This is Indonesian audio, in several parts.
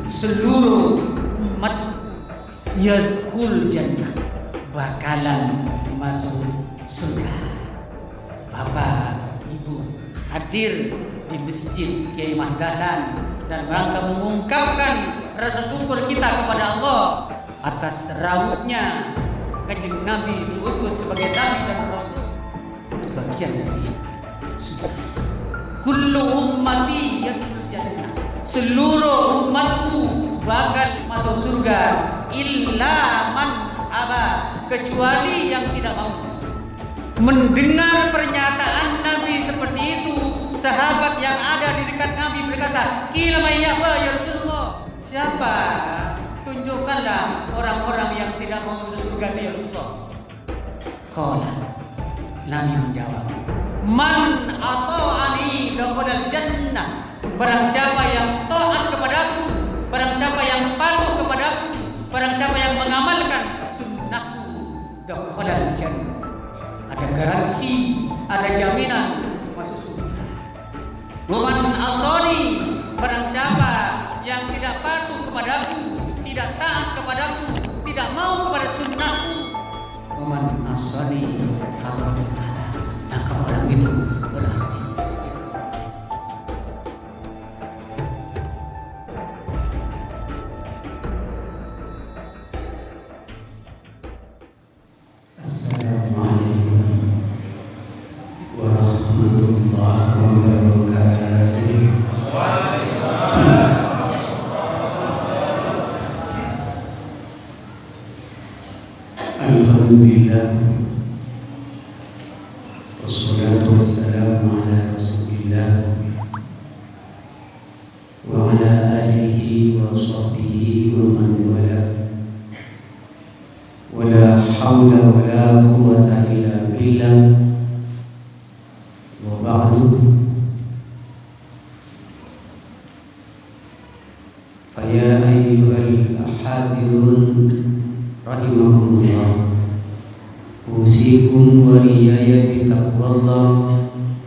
seluruh umat yadkhul jannah, bakalan masuk surga. Bapak, Ibu hadir di Masjid Kiai Mahdahan dan rangka mengungkapkan rasa syukur kita kepada Allah atas rawuhnya Kanjeng Nabi diutus sebagai Nabi dan Rasul. Itu bagian dari surga. Kullu ummati yadkhul jannah, seluruh umatku bakal masuk surga, illa man aba, kecuali yang tidak mau. Mendengar pernyataan Nabi seperti itu, sahabat yang ada di dekat Nabi berkata, "Qila may ya'ba ya Rasulullah?" Siapa? Tunjukkanlah orang-orang yang tidak mau masuk surga ya Rasulullah. Qala, Nabi menjawab, "Man ata'ani dakhala jannah." Barang siapa yang taat kepadaku, barang siapa yang patuh kepadaku, barang siapa yang mengamalkan sunnahku, dakhala jannah. Ada garansi, ada jaminan masuk surga. Waman asani, barang siapa yang tidak patuh kepadaku, tidak taat kepadaku, tidak mau kepada sunnahku, waman asani faqad ada, maka orang itu berarti Alhamdulillah, wassalatu wassalamu ala Rasulillah wa ala alihi wa sahbihi wa man wala, wa la hawla wa la quwwata illa billah, wa ba'du. Faya ayyuhal hadirun rahimakumullah, usikum wa iyaya bitaqwallah,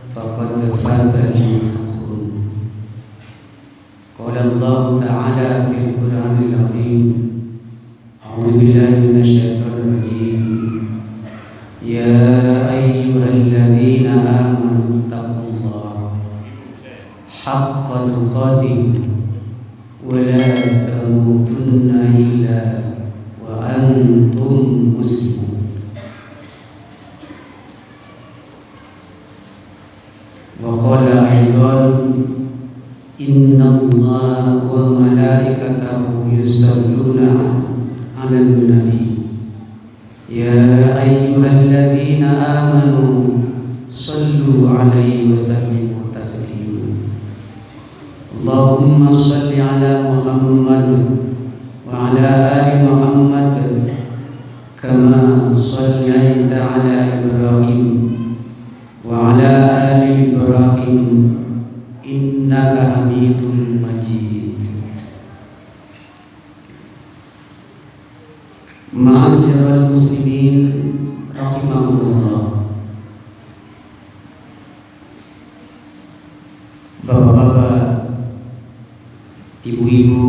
faqad fazal muttaqun. Qala Allah Ta'ala fil Qur'anil Azim, a'udzu billahi minasyaitonir rajim, ya ayyuhalladzina amanu taqullaha haqqa tuqatih wa la tamutunna illa wa antum muslimun. Wa qala aidan, inna Allaha wa malaikatahu yusalluna 'alan nabi, ya ayyuhalladzina amanu sallu 'alaihi wa sallimu taslima. Allahumma shalli 'ala Muhammad wa 'ala ali Muhammad kama shallaita 'ala Ibrahim wa 'ala ali Ibrahim innaka Hamidul Majid. Ma'asyiral muslimin rahimakumullah, bapak-bapak, ibu-ibu,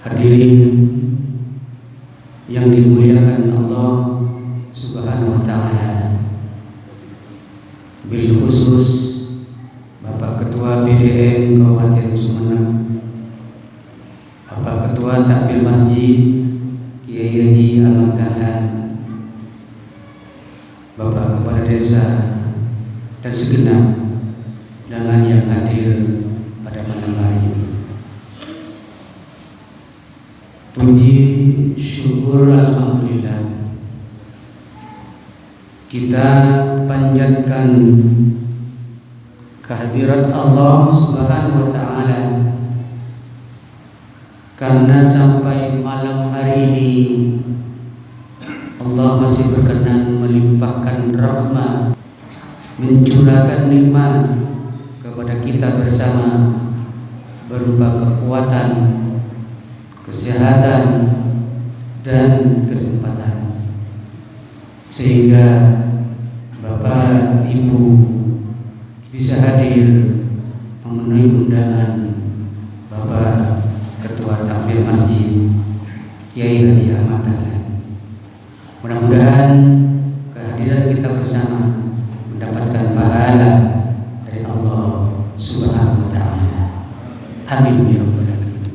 hadirin yang dimuliakan Allah Subhanahu wa Ta'ala, bil khusus Bapak Ketua BDM Kabupaten Sumeneb, Bapak Ketua Takmir Masjid Kiai Haji Ahmad Dahlan, Bapak Kepala Desa dan segenap undangan yang hadir pada malam hari ini. Puji syukur alhamdulillah kita panjatkan kehadirat Allah Subhanahu wa Ta'ala, karena sampai malam hari ini Allah masih berkenan melimpahkan rahmat, mencurahkan nikmat kepada kita bersama berupa kekuatan, kesehatan dan kesempatan, sehingga Bapak Ibu bisa hadir memenuhi undangan Bapak Ketua Takmir Masjid Kiai Haji Ahmad Dahlan. Mudah-mudahan kehadiran kita bersama mendapatkan pahala dari Allah Subhanahu wa taala. Amin ya rabbal alamin.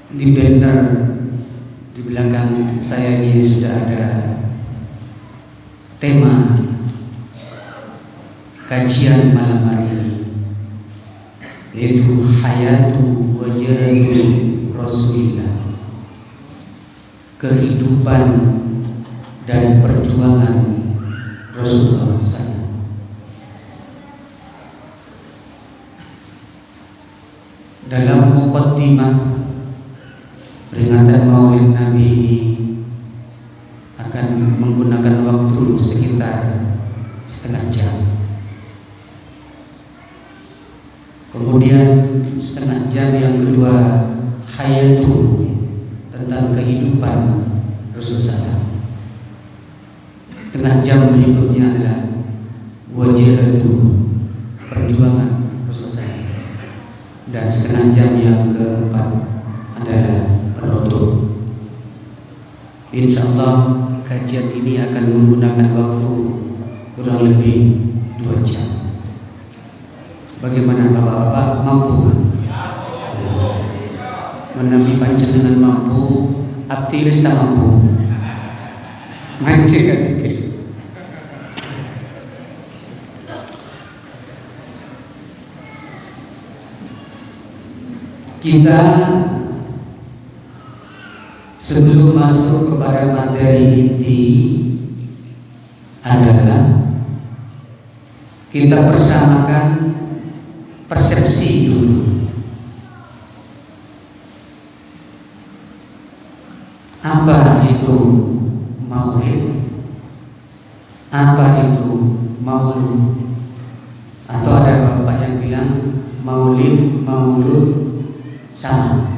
Di banner di belakang saya ini sudah ada tema kajian malam hari ini, yaitu hayatu wajahatul Rasulillah, kehidupan dan perjuangan Rasulullah SAW. Dalam muqaddimah peringatan Maulid Nabi ini akan menggunakan waktu sekitar setengah jam. Kemudian setengah jam yang kedua hayatu, tentang kehidupan Rasulullah. Setengah jam berikutnya adalah wajahatu, perjuangan Rasulullah. Dan setengah jam yang keempat adalah penutup. Insya Allah kajian ini akan menggunakan waktu kurang lebih 2 jam. Bagaimana bapak-bapak, mampu? Menabi panjenengan mampu, abdi resta mampu. Mancing kan? Kita sebelum masuk kepada materi inti adalah kita persamakan persepsi dulu. Apa itu maulid? Apa itu maulud? Atau ada bapak yang bilang maulid, maulud sama.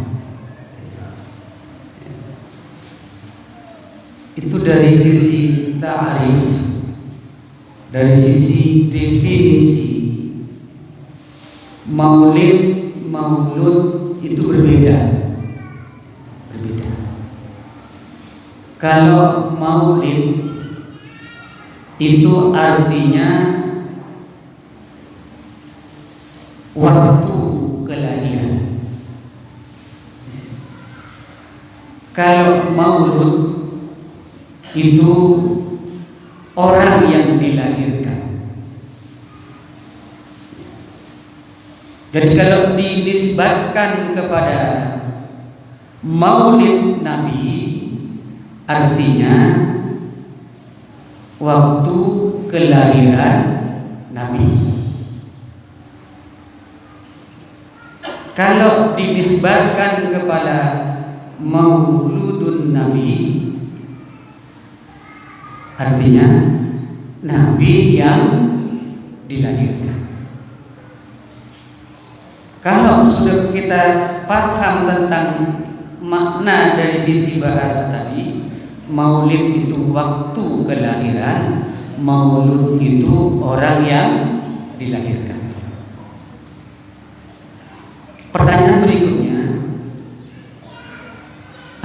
Itu dari sisi ta'arif, dari sisi definisi. Maulid, maulud itu berbeda. Kalau maulid itu artinya waktu kelahiran. Kalau maulud itu orang yang dilahirkan. Jadi kalau dinisbatkan kepada maulid Nabi, artinya waktu kelahiran Nabi. Kalau dinisbatkan kepada mauludun Nabi, artinya Nabi yang dilahirkan. Kalau sudah kita paham tentang makna dari sisi bahasa tadi, maulid itu waktu kelahiran, maulud itu orang yang dilahirkan. Pertanyaan berikutnya,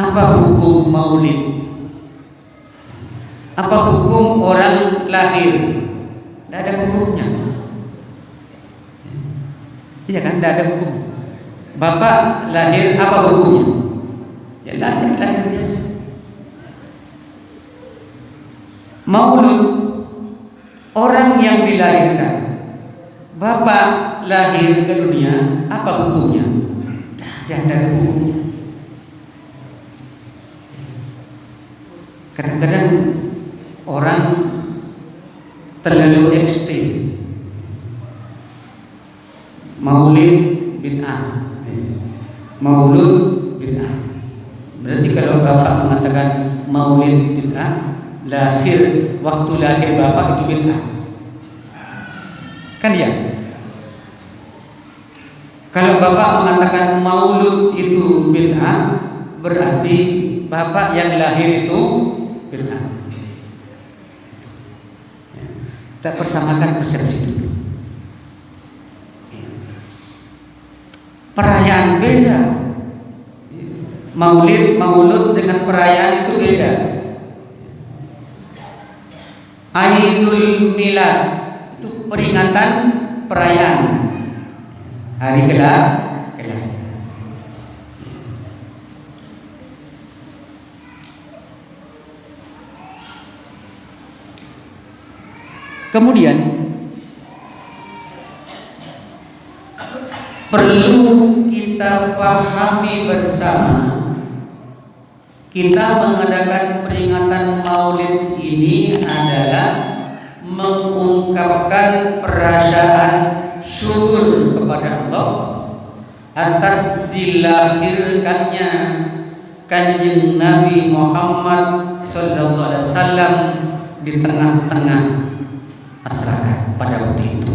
apa hukum maulid? Apa hukum orang lahir? Tidak ada hukumnya. Iya kan, tidak ada hukum. Bapak lahir, apa hukumnya? Ya lahir biasa. Maulud orang yang dilahirkan. Bapak lahir ke dunia, apa hukumnya? Tidak ada hukumnya. Kadang-kadang orang terlalu ekstrem. Maulid bid'ah, maulud bid'ah. Berarti kalau bapak mengatakan maulid bid'ah, lahir, waktu lahir bapak itu bid'ah, kan ya? Kalau bapak mengatakan maulud itu bid'ah, berarti bapak yang lahir itu bid'ah. Kita persamakan persepsi itu. Perayaan beda. Maulud dengan perayaan itu beda. Aidul Milad itu peringatan perayaan hari kelahiran. Kemudian perlu kita pahami bersama, kita mengadakan peringatan Maulid ini adalah mengungkapkan perasaan syukur kepada Allah atas dilahirkannya Kanjeng Nabi Muhammad sallallahu alaihi wasallam di tengah-tengah masyarakat pada waktu itu.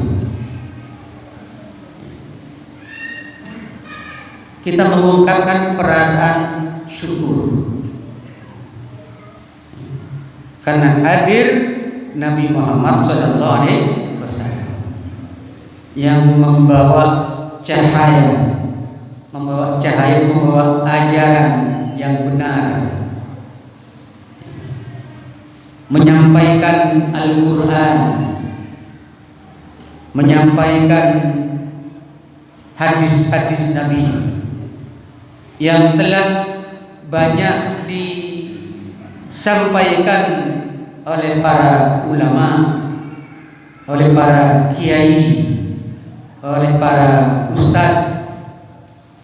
Kita mengungkapkan perasaan syukur karena hadir Nabi Muhammad sallallahu alaihi wasallam yang membawa cahaya, membawa ajaran yang benar, menyampaikan Al-Quran, menyampaikan hadis-hadis Nabi yang telah banyak disampaikan oleh para ulama, oleh para kiai, oleh para ustadz,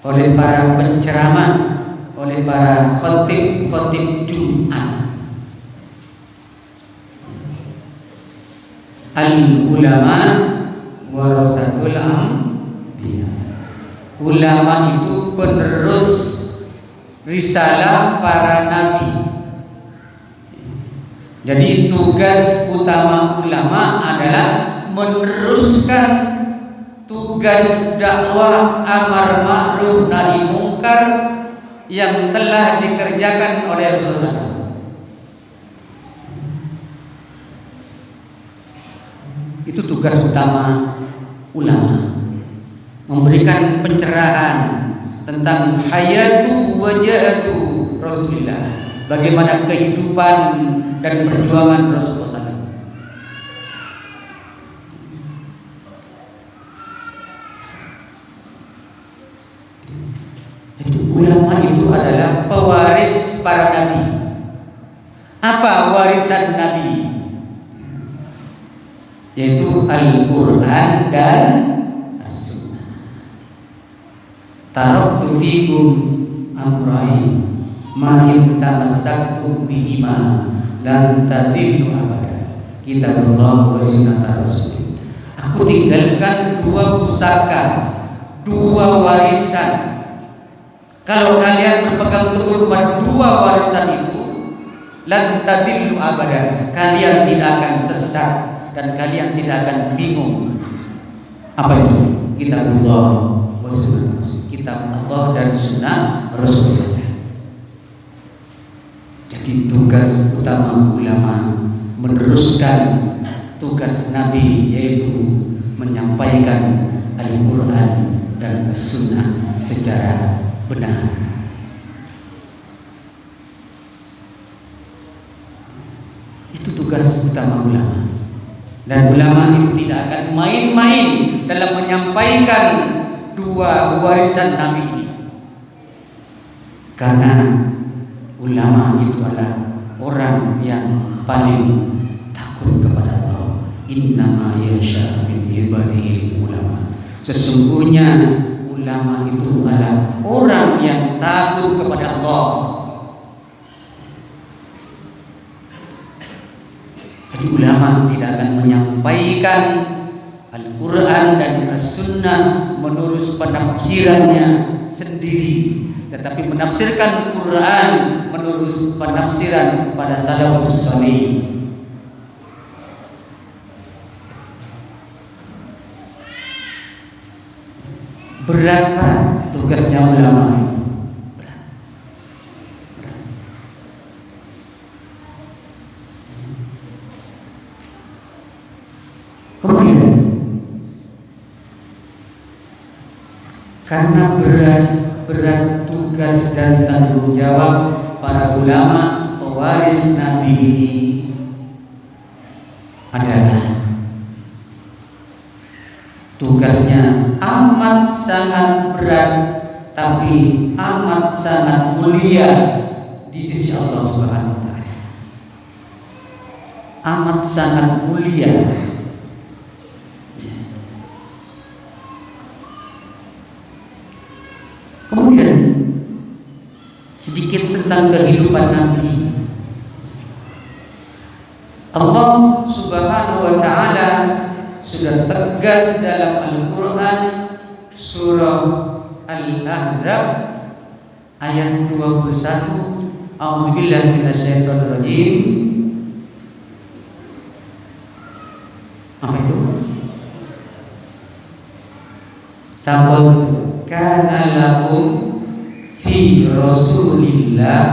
oleh para penceramah, oleh para khatib Jumat. Al-ulama warasatul anbiya. Ulama itu penerus risalah para nabi. Jadi tugas utama ulama adalah meneruskan tugas dakwah amar ma'ruf nahi mungkar yang telah dikerjakan oleh Rasulullah. Itu tugas utama ulama, memberikan pencerahan tentang hayatu wajatu Rasulullah, bagaimana kehidupan dan perjuangan Rasulullah SAW. Jadi ulama itu adalah pewaris para nabi. Apa warisan nabi? Yaitu Al-Quran dan As-Sunnah. Taraktu fikum amrayn ma in tamassaktum bihima lan tadillu abada, kitabullah wa sunnah rasul. Aku tinggalkan dua pusaka, dua warisan. Kalau kalian berpegang teguh pada dua warisan itu, lan tadillu abada, kalian tidak akan sesat dan kalian tidak akan bingung. Apa itu? Kitabullah wa sunnah, kitab Allah dan sunnah Rasulullah. Jadi tugas utama ulama meneruskan tugas Nabi, yaitu menyampaikan Al-Quran dan Sunnah secara benar. Itu tugas utama ulama. Dan ulama itu tidak akan main-main dalam menyampaikan dua warisan Nabi ini. Karena ulama itu adalah orang yang paling takut kepada Allah. Innama yakhsha min ibadihi ulama. Sesungguhnya ulama itu adalah orang yang takut kepada Allah. Jadi ulama tidak akan menyampaikan Al-Quran dan As-Sunnah menurut penafsirannya sendiri, tetapi menafsirkan Quran menurut penafsiran pada salafus salih. Berapa tugasnya ulama itu? Kemudian karena berat tugas dan tanggung jawab para ulama pewaris Nabi ini adalah tugasnya amat sangat berat, tapi amat sangat mulia di sisi Allah Subhanahu wa Ta'ala. Amat sangat mulia. Kemudian sedikit tentang kehidupan Nabi. Allah Subhanahu wa Ta'ala sudah tegas dalam Al-Quran surah Al-Ahzab ayat 21. A'udzubillahi minasyaitonirrajim. Apa itu? Laqad kana lakum fi Rasulillah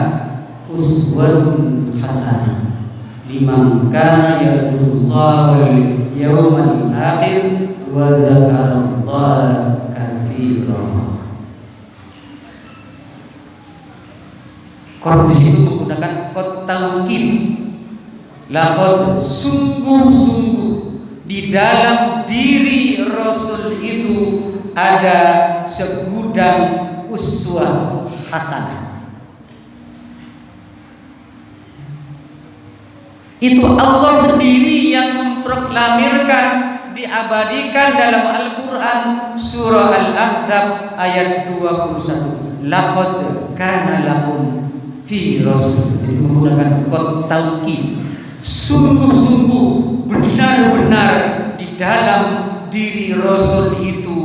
uswatun hasanah liman kana yarjullaha wal yawmal akhir wa dzakarallaha katsiran. Qad di situ menggunakan qad taukid. Laqad sungguh-sungguh di dalam diri Rasul itu ada segudang uswah hasanah. Itu Allah sendiri yang memproklamirkan, diabadikan dalam Al-Quran surah Al-Ahzab ayat 21. Laqad kana lakum fi Rasul, menggunakan qad taukid. Sungguh-sungguh, benar-benar di dalam diri Rasul itu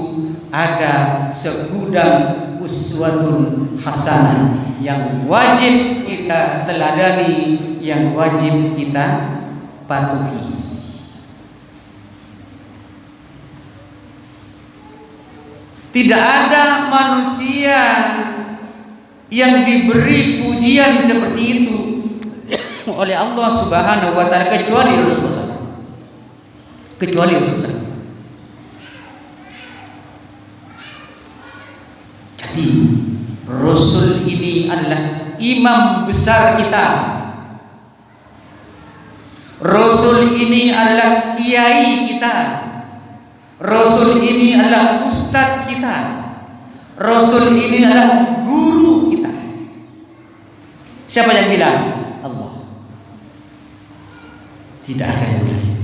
ada segudang uswatun hasanah yang wajib kita teladani, yang wajib kita patuhi. Tidak ada manusia yang diberi pujian seperti itu oleh Allah Subhanahu wa Ta'ala kecuali Rasulullah. Kecuali Rasulullah. Jadi Rasul ini adalah imam besar kita. Rasul ini adalah kiai kita. Rasul ini adalah ustadz kita. Rasul ini adalah guru kita. Siapa yang bilang? Allah. Tidak ada yang lain.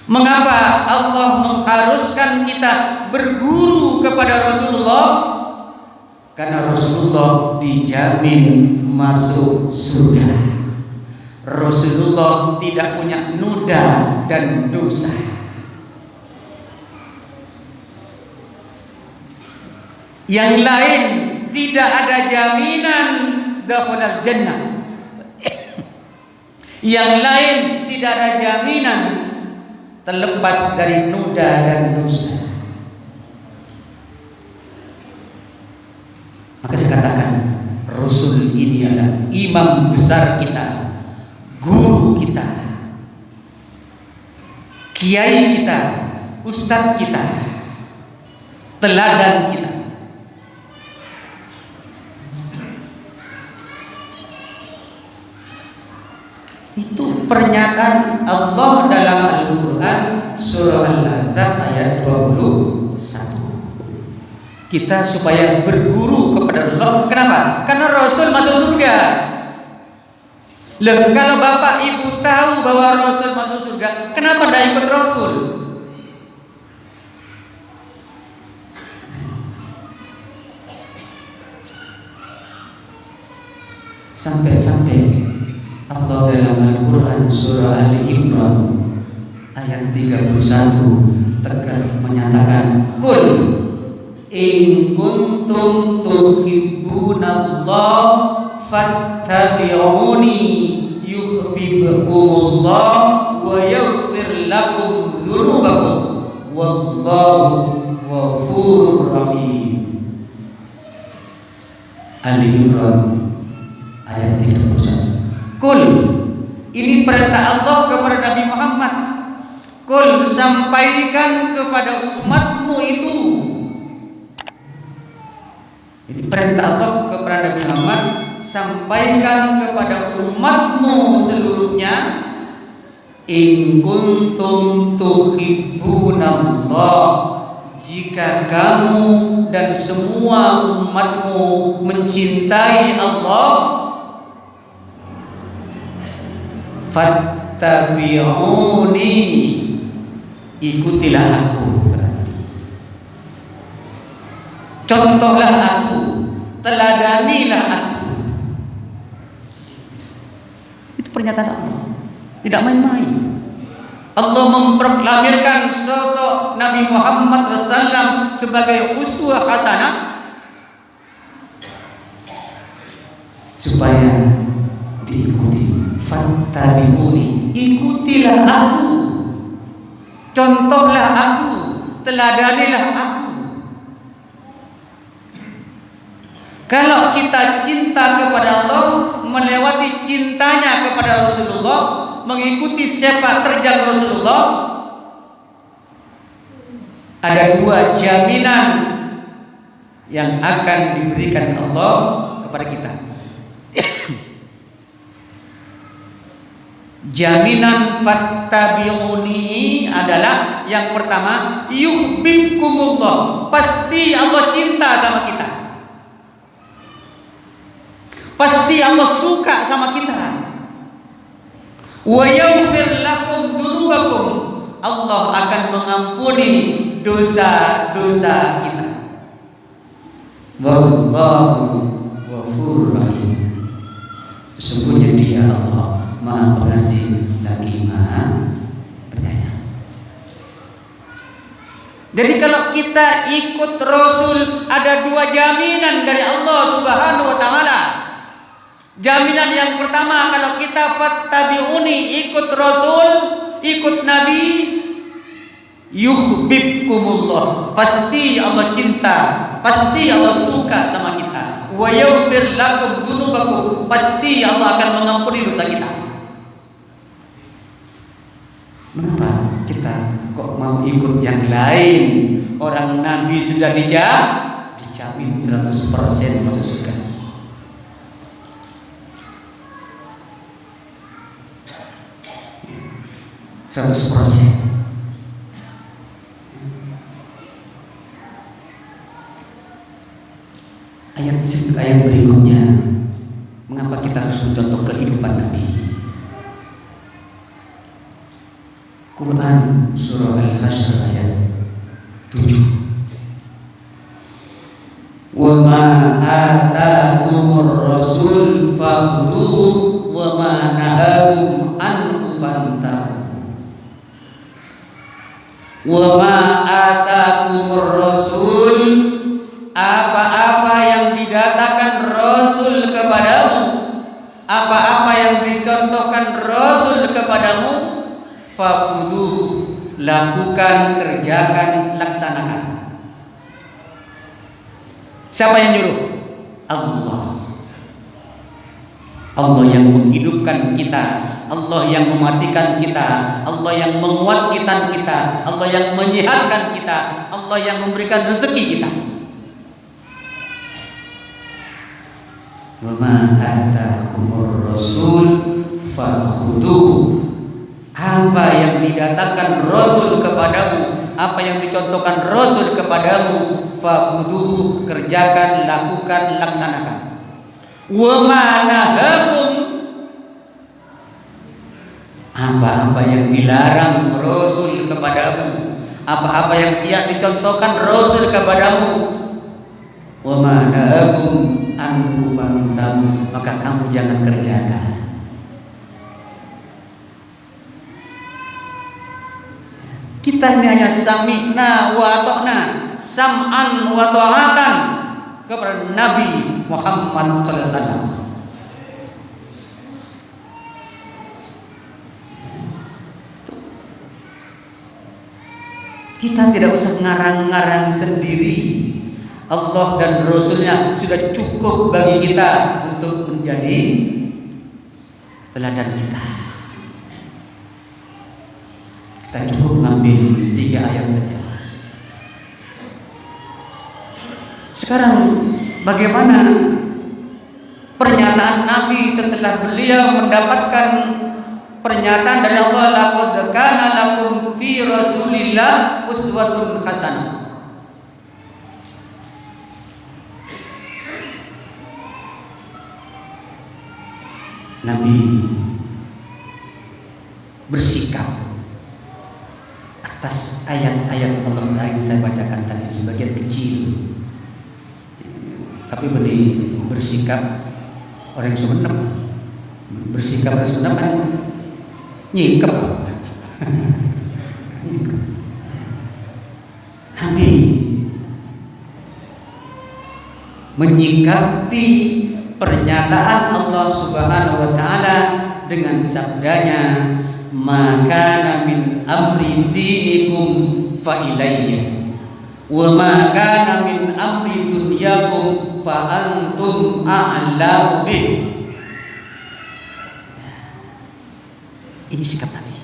Mengapa Allah mengharuskan kita berguru kepada Rasulullah? Karena Rasulullah dijamin masuk surga. Rasulullah tidak punya noda dan dosa. Yang lain tidak ada jaminan dakhulal jannah. Yang lain tidak ada jaminan terlepas dari noda dan dosa. Maka saya katakan Rasul ini adalah imam besar kita, guru kita, kiai kita, ustadz kita, teladan kita. Itu pernyataan Allah dalam Al-Quran surah Al-Ahzab ayat 21. Kita supaya berguru kepada Rasul. Kenapa? Karena Rasul masuk surga. Loh, kalau bapak ibu tahu bahwa Rasul masuk surga, kenapa tidak ikut Rasul? Sampai-sampai Allah dalam Al-Quran surah Ali Imran ayat 31 tegas menyatakan, Qul in kuntum tuhibbunallah fattabi'uni yuhibbukumullah wa yaghfir lakum dzunubakum wallahu ghafurur rahim. Ali Imran ayat 31. Qul, ini perintah Allah kepada Nabi Muhammad. Kul, sampaikan kepada umatmu itu. Jadi perintah Allah kepada Nabi Muhammad, sampaikan kepada umatmu seluruhnya, in kuntum tuhibbunallah, jika kamu dan semua umatmu mencintai Allah, fattabi'uni, ikutilah aku, contohlah aku, teladanilah aku. Itu pernyataan Allah, tidak main-main. Allah memproklamirkan sosok Nabi Muhammad SAW sebagai uswah hasanah supaya diikuti. Fattabi'uni, ikutilah aku, contohlah aku, teladanilah aku. Kalau kita cinta kepada Allah, melewati cintanya kepada Rasulullah, mengikuti sepak terjang Rasulullah, ada dua jaminan yang akan diberikan Allah kepada kita. Jaminan fattabi'uni adalah yang pertama, yuhibbukumullah, pasti Allah cinta sama kita, pasti Allah suka sama kita. Wa yaghfir lakum dzunubakum, Allah akan mengampuni dosa-dosa kita. Wallahu ghafurur rahim, sesungguhnya Dia Allah Maha Pengasih lagi Maha Penyayang. Jadi kalau kita ikut Rasul, ada dua jaminan dari Allah Subhanahu wa taala. Jaminan yang pertama, kalau kita fattabi'uni, ikut Rasul, ikut Nabi, yuhibbukumullah, pasti Allah cinta, pasti Allah suka sama kita. Wa yaghfir lakum dzunubakum, pasti Allah akan mengampuni dosa kita. Mengapa kita kok mau ikut yang lain? Orang Nabi sudah dijamin 100% masuk surga. Ayat berikutnya, mengapa kita harus mencontoh kehidupan Nabi? Quran surah Al-Hasyr ayat 7. Wa ma ataakumur rasul fakhudhuhu wa ma nahakum anhu fantahu. Wa ma ataakumur rasul, apa-apa yang didatangkan Rasul kepadamu, apa-apa yang dicontohkan Rasul kepadamu, fakhudhuhu, lakukan, kerjakan, laksanakan. Siapa yang nyuruh? Allah. Allah yang menghidupkan kita, Allah yang mematikan kita, Allah yang menguatkan kita, Allah yang menyehatkan kita, Allah yang memberikan rezeki kita. Wa ma ataakumur rasul fakhudhuhu, apa yang didatangkan Rasul kepadamu, apa yang dicontohkan Rasul kepadamu, fakhudhuhu, kerjakan, lakukan, laksanakan. Wa ma nahakum, apa-apa yang dilarang Rasul kepadamu, apa-apa yang tidak dicontohkan Rasul kepadamu, wa ma nahakum anhu fantahu, maka kamu jangan kerjakan. Kita ini hanya sami'na wa ata'na, sam'an wa ta'atan kepada Nabi Muhammad SAW. Kita tidak usah ngarang-ngarang sendiri. Allah dan Rasulnya sudah cukup bagi kita untuk menjadi teladan kita. Kita cukup mengambil 3 ayat saja. Sekarang bagaimana pernyataan Nabi setelah beliau mendapatkan pernyataan dari Allah, laqad kana lakum fi Rasulillah uswatun hasanah. Nabi bersikap atas ayat-ayat Allah yang saya bacakan tadi, sebagian kecil, tapi bersikap orang yang sebenarnya bersikap orang sebenarnya kan nyikap. Nabi menyikapi pernyataan Allah Subhanahu wa taala dengan sabdanya, maka min amri dinikum fa ilayya wa ma kana min amri dunyakum fa antum a'lamu bih. Ini sikap Nabi.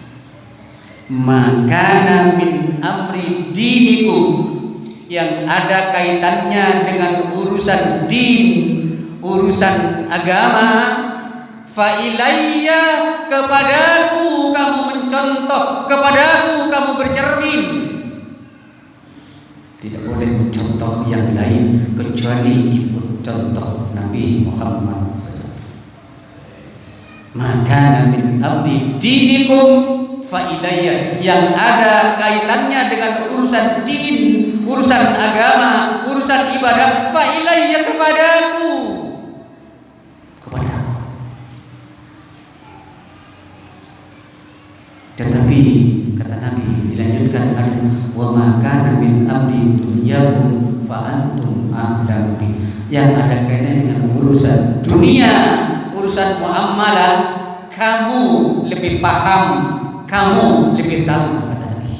Maka min amri dinikum, yang ada kaitannya dengan urusan din, urusan agama, fa ilayya, kepadaku kamu mencontoh, kepadaku kamu bercermin. Tidak boleh mencontoh yang lain kecuali ikut contoh Nabi Muhammad. Maka min amri dinikum fa ilayya, yang ada kaitannya dengan urusan din, urusan agama, urusan ibadah, fa ilayya, kepadaku. Tetapi kata Nabi dilanjutkan hadis, wa ma kana min amri dunyakum fa antum a'lamu bi, yang ada kaitannya dengan urusan dunia, urusan muamalah, kamu lebih paham, kamu lebih tahu, kata Nabi.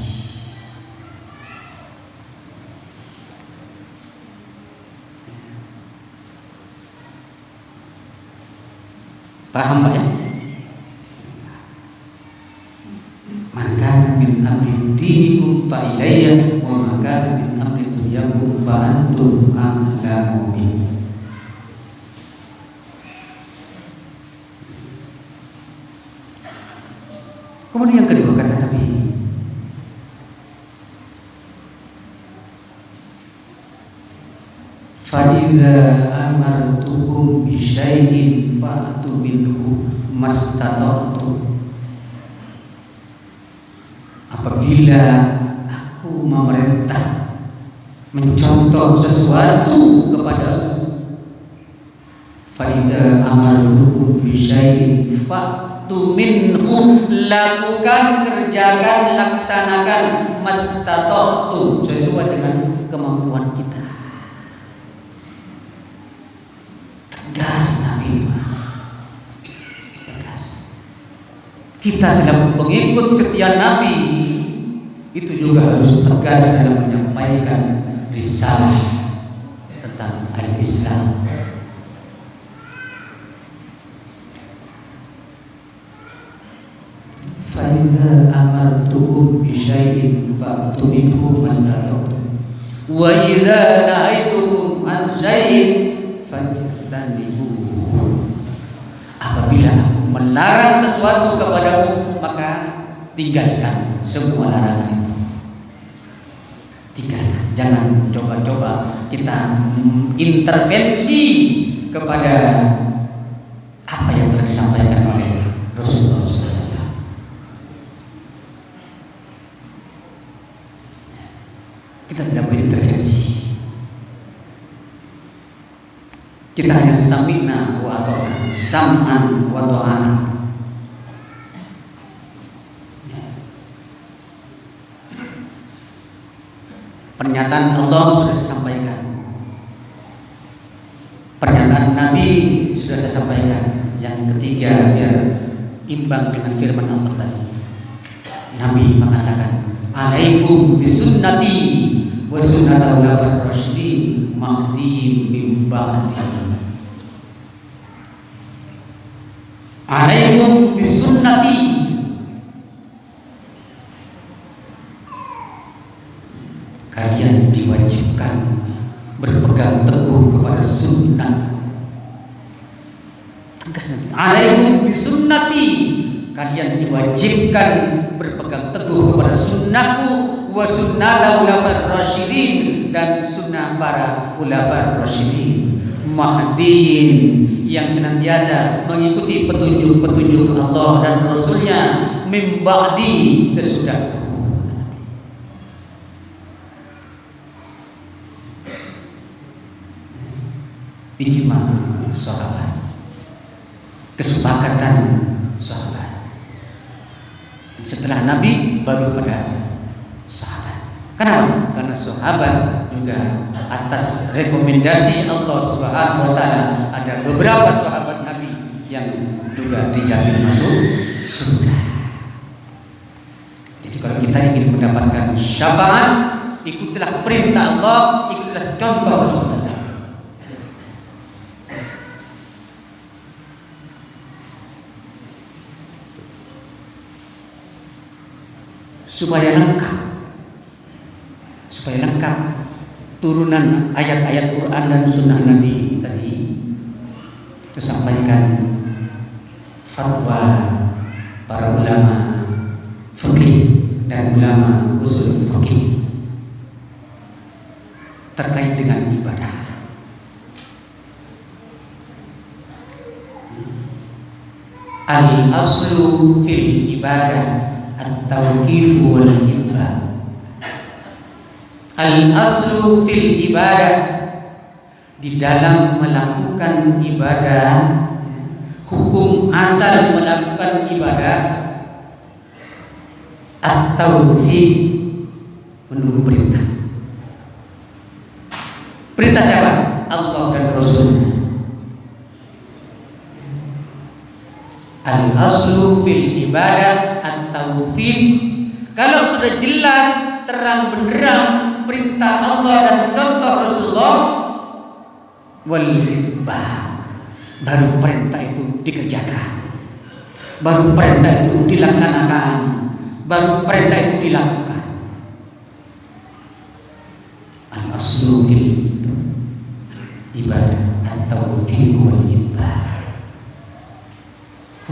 Paham Pak ya? Maka min amri dinikum fa ilayya wa maka min amri dunyakum fa antum a'lamu bi. Kemudian yang kedua kata Nabi, fa idza amartukum bi syai'in fa'tu minhu mastata'tum. Apabila aku memerintah, mencontoh sesuatu kepadamu, fa idza amartukum bi syai'in fa'tu minhu, lakukan, kerjakan, laksanakan, mastata'tum, sesuai dengan kemampuan kita. Tegas Nabi, tegas. Kita sedang pengikut setia Nabi, itu juga harus tegas dalam menyampaikan risalah tentang al-Islam. Fa idza amartukum bi syai'in fa'tu minhu mastata'tum wa idza nahaytukum an syai'in fajtanibuhu. Apabila aku melarang sesuatu kepadamu, maka tinggalkan semua larangan itu. Tinggalkan, jangan coba-coba kita intervensi kepada apa yang telah disampaikan oleh Rasulullah SAW. Kita tidak boleh intervensi. Kita hanya sami'na wa ata'na, sam'an wa ta'ana. Pernyataan Allah sudah saya sampaikan, pernyataan Nabi sudah saya sampaikan. Yang ketiga, biar imbang dengan firman Allah tadi, Nabi mengatakan, alaikum bisunnati wa sunnatul khulafair rasyidin mahdiyyin min ba'di. Alaikum bisunnati, kalian diwajibkan berpegang teguh kepada sunnah. Tegas Nabi, alaikum bisunnati, kalian diwajibkan berpegang teguh kepada sunnahku wa sunnah ulama rasyidin, dan sunnah para ulama rasyidin mahdiin, yang senantiasa mengikuti petunjuk-petunjuk Allah dan Rasulnya, min ba'di, sesudahku. Ijma sahabat, kesepakatan sahabat. Setelah Nabi baru pada sahabat. Kenapa? Karena sahabat juga atas rekomendasi Allah Subhanahu wa taala ada beberapa sahabat Nabi yang juga dijamin masuk surga. Jadi kalau kita ingin mendapatkan syafaat, ikutilah perintah Allah, ikutilah contoh Rasulullah. Supaya lengkap turunan ayat-ayat Quran dan Sunnah Nabi tadi, disampaikan fatwa para ulama fikih dan ulama usul fikih terkait dengan ibadah. Al-aslu fil ibadah at-tawqif wal ibah. Al-aslu fil ibadah, di dalam melakukan ibadah, hukum asal melakukan ibadah, at-tawqif, menunggu perintah. Perintah siapa? Allah dan Rasulnya. Al-aslu fil ibadah at-tawqif. Kalau sudah jelas terang benderang perintah Allah dan contoh Rasulullah, wal ibah, baru perintah itu dikerjakan, baru perintah itu dilaksanakan, baru perintah itu dilakukan. Al-aslu fil ibadah at-tawqif wal ibah.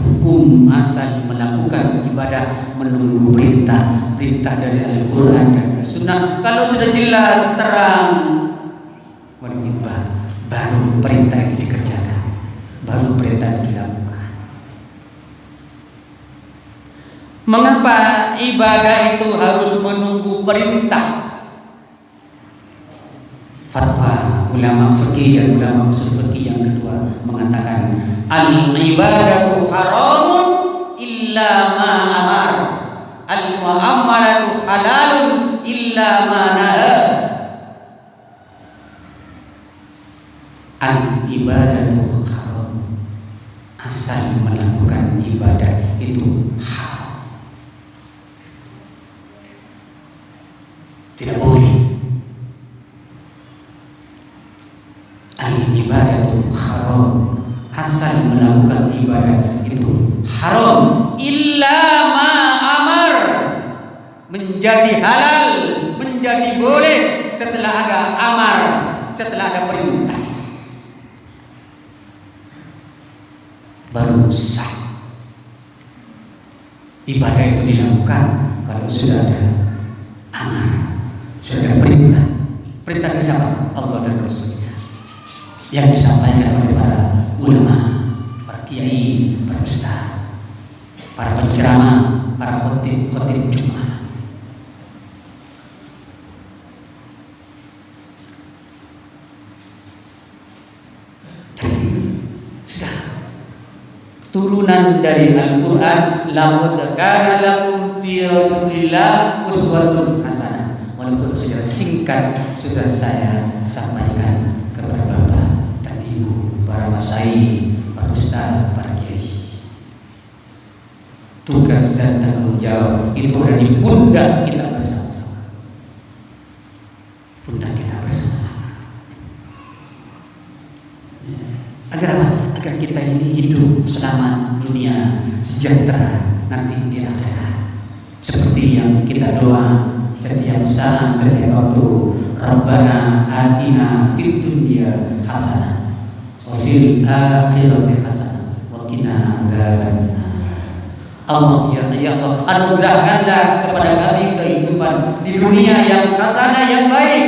Hukum asal melakukan ibadah menunggu perintah dari Al-Quran dan Sunnah. Kalau sudah jelas terang, baru perintah itu dikerjakan, baru perintah itu dilakukan. Mengapa ibadah itu harus menunggu perintah? Fatwa ulama fikih dan ulama usul fikih yang kedua mengatakan, al-ibadatu haramun illa ma amar, al-mu'ammalatu halalun illa ma naha. Al-ibadatu haram, asal melakukan ibadah itu haram, tidak boleh. Al-ibadatu haram, asal melakukan ibadah itu haram, illa ma amar, menjadi halal, menjadi boleh setelah ada amar, setelah ada perintah, baru sah. Ibadah itu dilakukan kalau sudah ada amar, sudah ada perintah. Perintah dari siapa? Allah dan Rasulnya, yang disampaikan oleh para ulama, para kiai, para ustaz, para penceramah, para khotib Jumat. Jadi turunan dari Al-Quran, laqad kana lakum fi Rasulillah uswatun hasanah. Walaupun secara singkat sudah saya sampaikan kepada Bapak dan Ibu, para masyayikh, para ustaz, para kiai. Tugas dan tanggung jawab itu ada di pundak kita bersama-sama. Pundak kita bersama-sama. Agar apa? Agar kita ini hidup selamat dunia, sejahtera nanti di akhirat. Seperti yang kita doa setiap saat, setiap waktu. Rabbana atina fid dunya hasanah wa fil akhirati hasanah wa qina adzabannar. Allah ya Allah, anugerahkanlah kepada kami kehidupan di dunia yang hasanah, yang baik,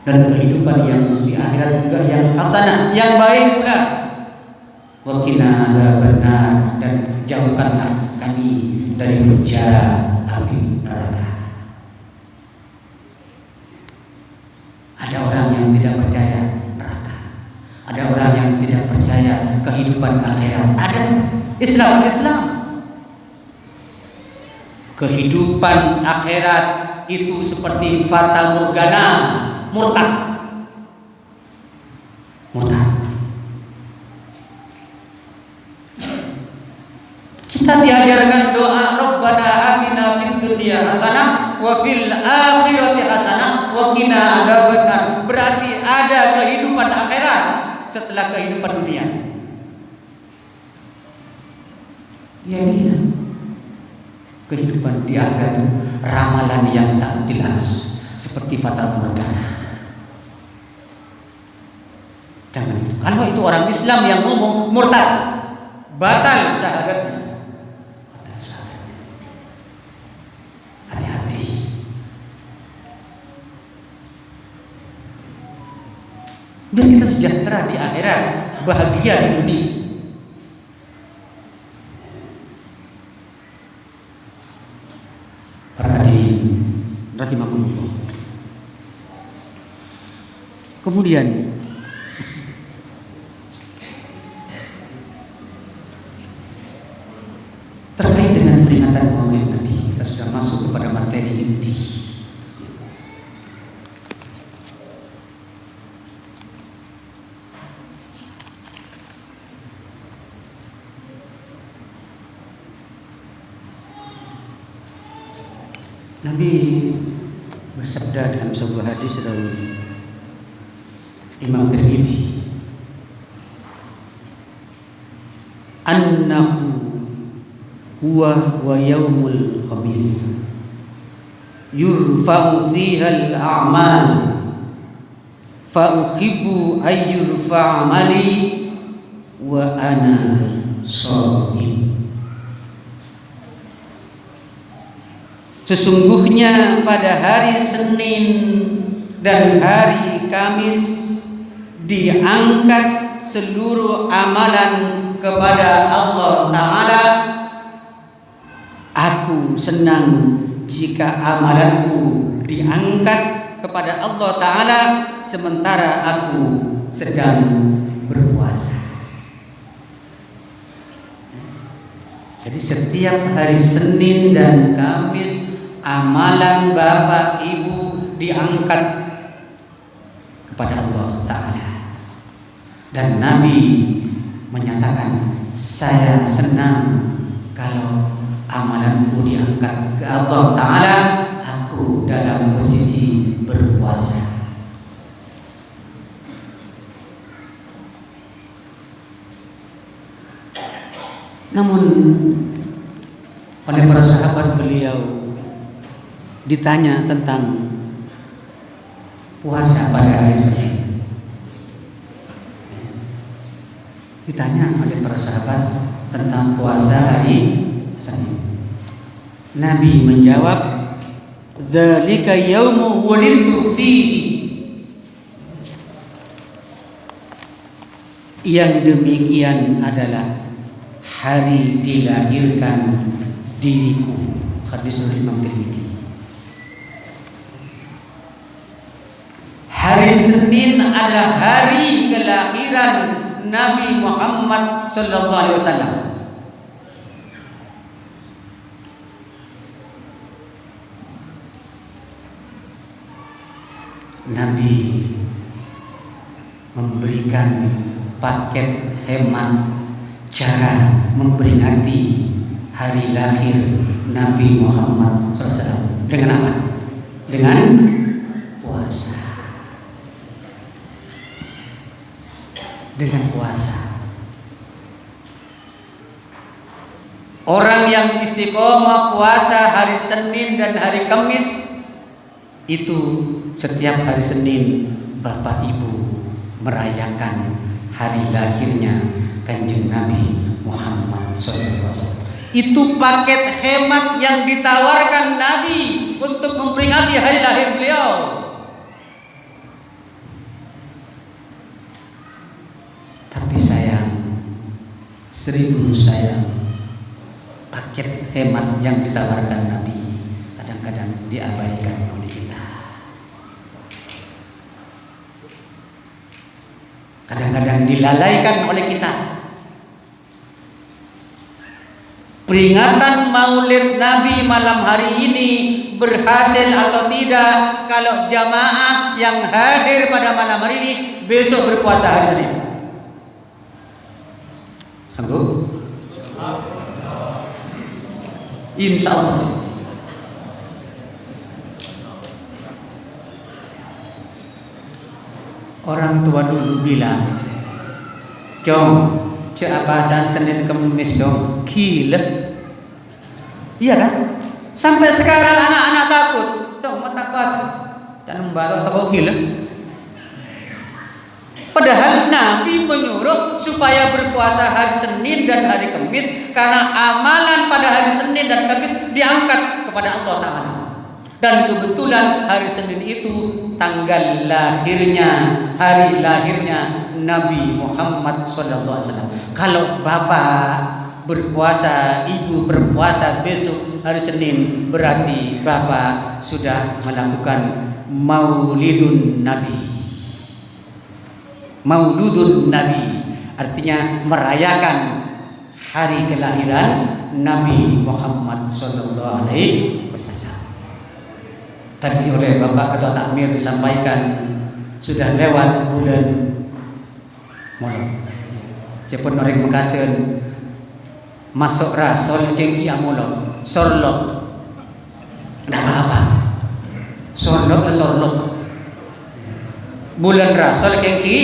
dan kehidupan yang di akhirat juga yang hasanah, yang baik pula. Wa qina adzabannar, dan jauhkanlah kami dari penjara api neraka. Ada orang yang tidak percaya neraka, ada orang yang tidak percaya kehidupan akhirat. Ada Islam kehidupan akhirat itu seperti fata morgana, murtad. Kita diajarkan doa Rabbana atina fid dunya hasanah wa fil akhirati hasanah wa qina adzabannar. Berarti ada kehidupan akhirat setelah kehidupan dunia. Ya, kehidupan di akhirat itu ramalan yang tak jelas seperti fata morgana. Jangan itu. Kalau itu orang Islam yang ngomong murtad, batal syahadatnya. Biar kita sejahtera di akhirat, bahagia di dunia. Para hadirin rahimakumullah. Kemudian terkait dengan peringatan Maulid Nabi, kita sudah masuk kepada materi inti. Nabi bersabda dalam sebuah hadis dari Imam Tirmidzi, annahu huwa wa yaumul khamis yurfa'u fiha al-a'mal fa uhibbu ay yurfa'a amali wa ana sha'im. Sesungguhnya pada hari Senin dan hari Kamis diangkat seluruh amalan kepada Allah Ta'ala. Aku senang jika amalanku diangkat kepada Allah Ta'ala sementara aku sedang berpuasa. Jadi setiap hari Senin dan Kamis amalan Bapak Ibu diangkat kepada Allah Ta'ala. Dan Nabi menyatakan, saya senang kalau amalanku diangkat ke Allah Ta'ala, aku dalam posisi berpuasa. Namun oleh para sahabat beliau ditanya tentang puasa pada hari Senin. Ditanya oleh para sahabat tentang puasa hari Senin. Nabi menjawab, dzalika yaumu wulidtu fihi. Yang demikian adalah hari dilahirkan diriku. Hadis Imam Tirmidzi. Hari Senin adalah hari kelahiran Nabi Muhammad sallallahu alaihi wasallam. Nabi memberikan paket hemat cara memperingati hari lahir Nabi Muhammad SAW. Dengan apa? Dengan puasa. Dengan puasa. Orang yang istiqomah puasa hari Senin dan hari Kamis itu setiap hari Senin Bapak Ibu merayakan hari lahirnya Kanjeng Nabi Muhammad SAW. Itu paket hemat yang ditawarkan Nabi untuk memperingati hari lahir beliau. Tapi sayang, 1000 sayang, paket hemat yang ditawarkan Nabi kadang-kadang diabaikan oleh kita. Kadang-kadang dilalaikan oleh kita. Peringatan Maulid Nabi malam hari ini berhasil atau tidak kalau jamaah yang hadir pada malam hari ini besok berpuasa hari Senin? Sanggup? Insya Allah. Orang tua dulu bilang, "Jom, cek apasan Senin Kemis dong, gila." Iya kan? Sampai sekarang anak-anak takut. Dong, mata puasa dan membalot takut gila. Padahal Nabi menyuruh supaya berpuasa hari Senin dan hari Kamis karena amalan pada hari Senin dan Kamis diangkat kepada Allah Ta'ala. Dan kebetulan hari Senin itu tanggal lahirnya, hari lahirnya Nabi Muhammad SAW. Kalau bapak berpuasa, ibu berpuasa besok hari Senin, berarti bapak sudah melakukan Maulidun Nabi. Mauludun Nabi artinya merayakan hari kelahiran Nabi Muhammad sallallahu alaihi wasallam. Tadi oleh Bapak Ketua Takmir disampaikan sudah lewat bulan Muharram. Cepun orang Mekasen masuk rasol kengki amulok sorlok. Enggak apa-apa. Sorlok. Bulan rasol kengki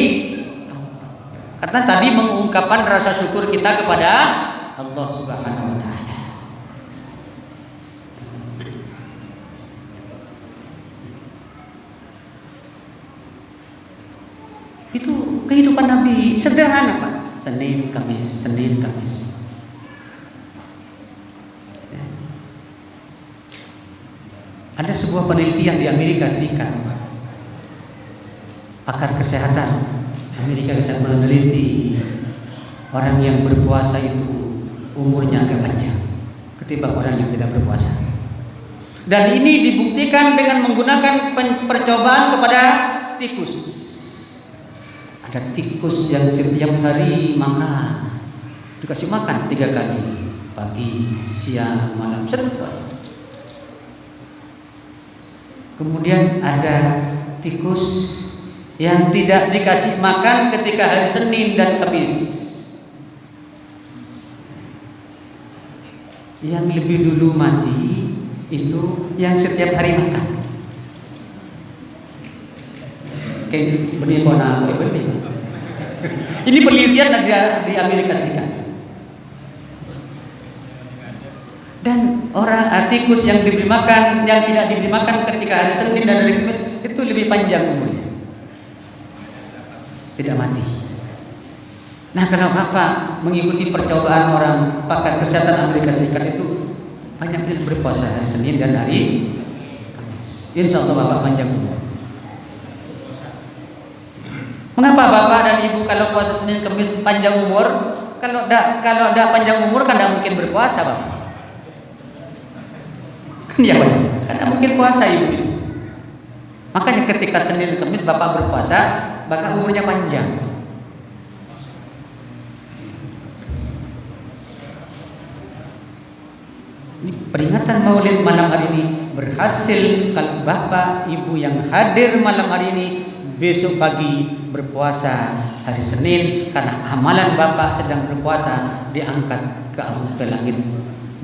karena tadi mengungkapkan rasa syukur kita kepada Allah Subhanahu wa taala. Itu kehidupan Nabi sederhana, Pak. Senin Kamis. Ada sebuah penelitian di Amerika Serikat. Pakar kesehatan Amerika bisa meneliti orang yang berpuasa itu umurnya agak panjang ketimbang orang yang tidak berpuasa. Dan ini dibuktikan dengan menggunakan percobaan kepada tikus. Ada tikus yang setiap hari makan, dikasih makan 3 kali, pagi, siang, malam, setiap hari. Kemudian ada tikus yang tidak dikasih makan ketika hari Senin dan Kamis. Yang lebih dulu mati itu yang setiap hari makan. Kayak benih kona, benih. Ini penelitian ada di Amerika Serikat. Dan orang tikus yang diberi makan, yang tidak diberi makan ketika hari Senin dan hari Kamis itu lebih panjang umurnya. Tidak mati. Nah, kalau Bapak mengikuti percobaan orang pakar kesehatan Amerika Serikat itu banyak yang berpuasa hari Senin dan hari Kamis. Insya Allah Bapak panjang umur. Mengapa Bapak dan Ibu kalau puasa Senin Kamis panjang umur? Kalau tidak panjang umur kan tidak mungkin berpuasa, Bapak. Kan ya, Pak. Kan tidak mungkin puasa Ibu itu. Makanya ketika Senin Kamis Bapak berpuasa, maka umurnya panjang. Ini peringatan Maulid malam hari ini berhasil kalau Bapak Ibu yang hadir malam hari ini besok pagi berpuasa hari Senin karena amalan Bapak sedang berpuasa diangkat ke langit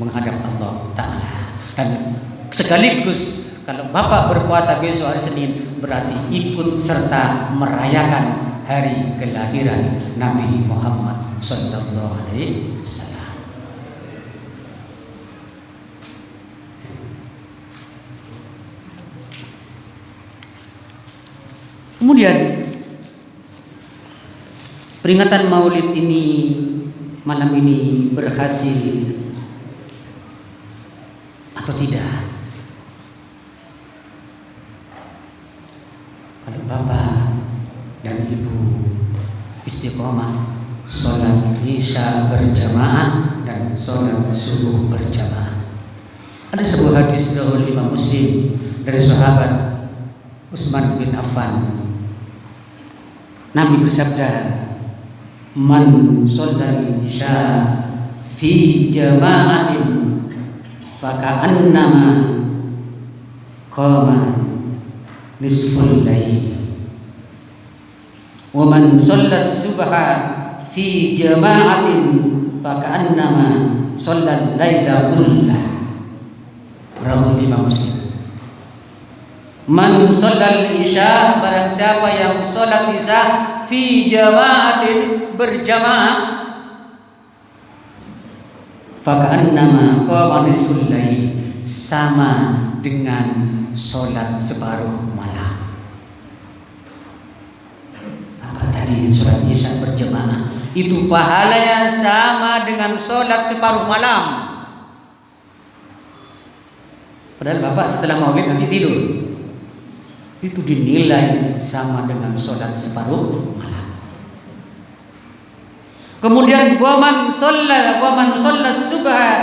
menghadap Allah Ta'ala. Dan sekaligus kalau Bapak berpuasa besok hari Senin berarti ikut serta merayakan hari kelahiran Nabi Muhammad sallallahu alaihi wasallam. Kemudian peringatan Maulid ini malam ini berhasil atau tidak? Kalau Bapak dan Ibu istiqomah sholat isya berjamaah dan sholat subuh berjamaah. Ada sebuah hadis dari Imam Muslim dari sahabat Utsman bin Affan. Nabi bersabda, "Man shallal isya fi jama'atin faka'annama qama nisful lail. Wa man shallal subha fi jama'atin faka'annama shallal laila kullah." Rawi Imam Muslim. Man shallal isya, barang siapa yang sholat isya fi jama'atin berjamaah, faka'annama qama nisful lail, sama dengan sholat separuh malam. Apa tadi sholat isya berjamaah? Itu pahalanya sama dengan sholat separuh malam. Padahal Bapak setelah maulid nanti tidur, itu dinilai sama dengan sholat separuh malam. Kemudian waman sholat subha,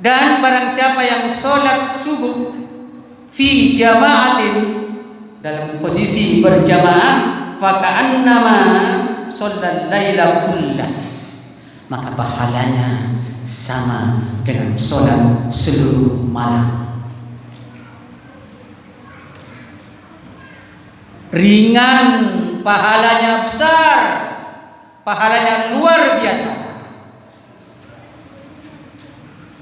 dan barang siapa yang sholat subuh fi jama'atin, dalam posisi berjamaah, faka'annama sholat laila kullah, maka pahalanya sama dengan sholat seluruh malam. Ringan, pahalanya besar, pahalanya luar biasa.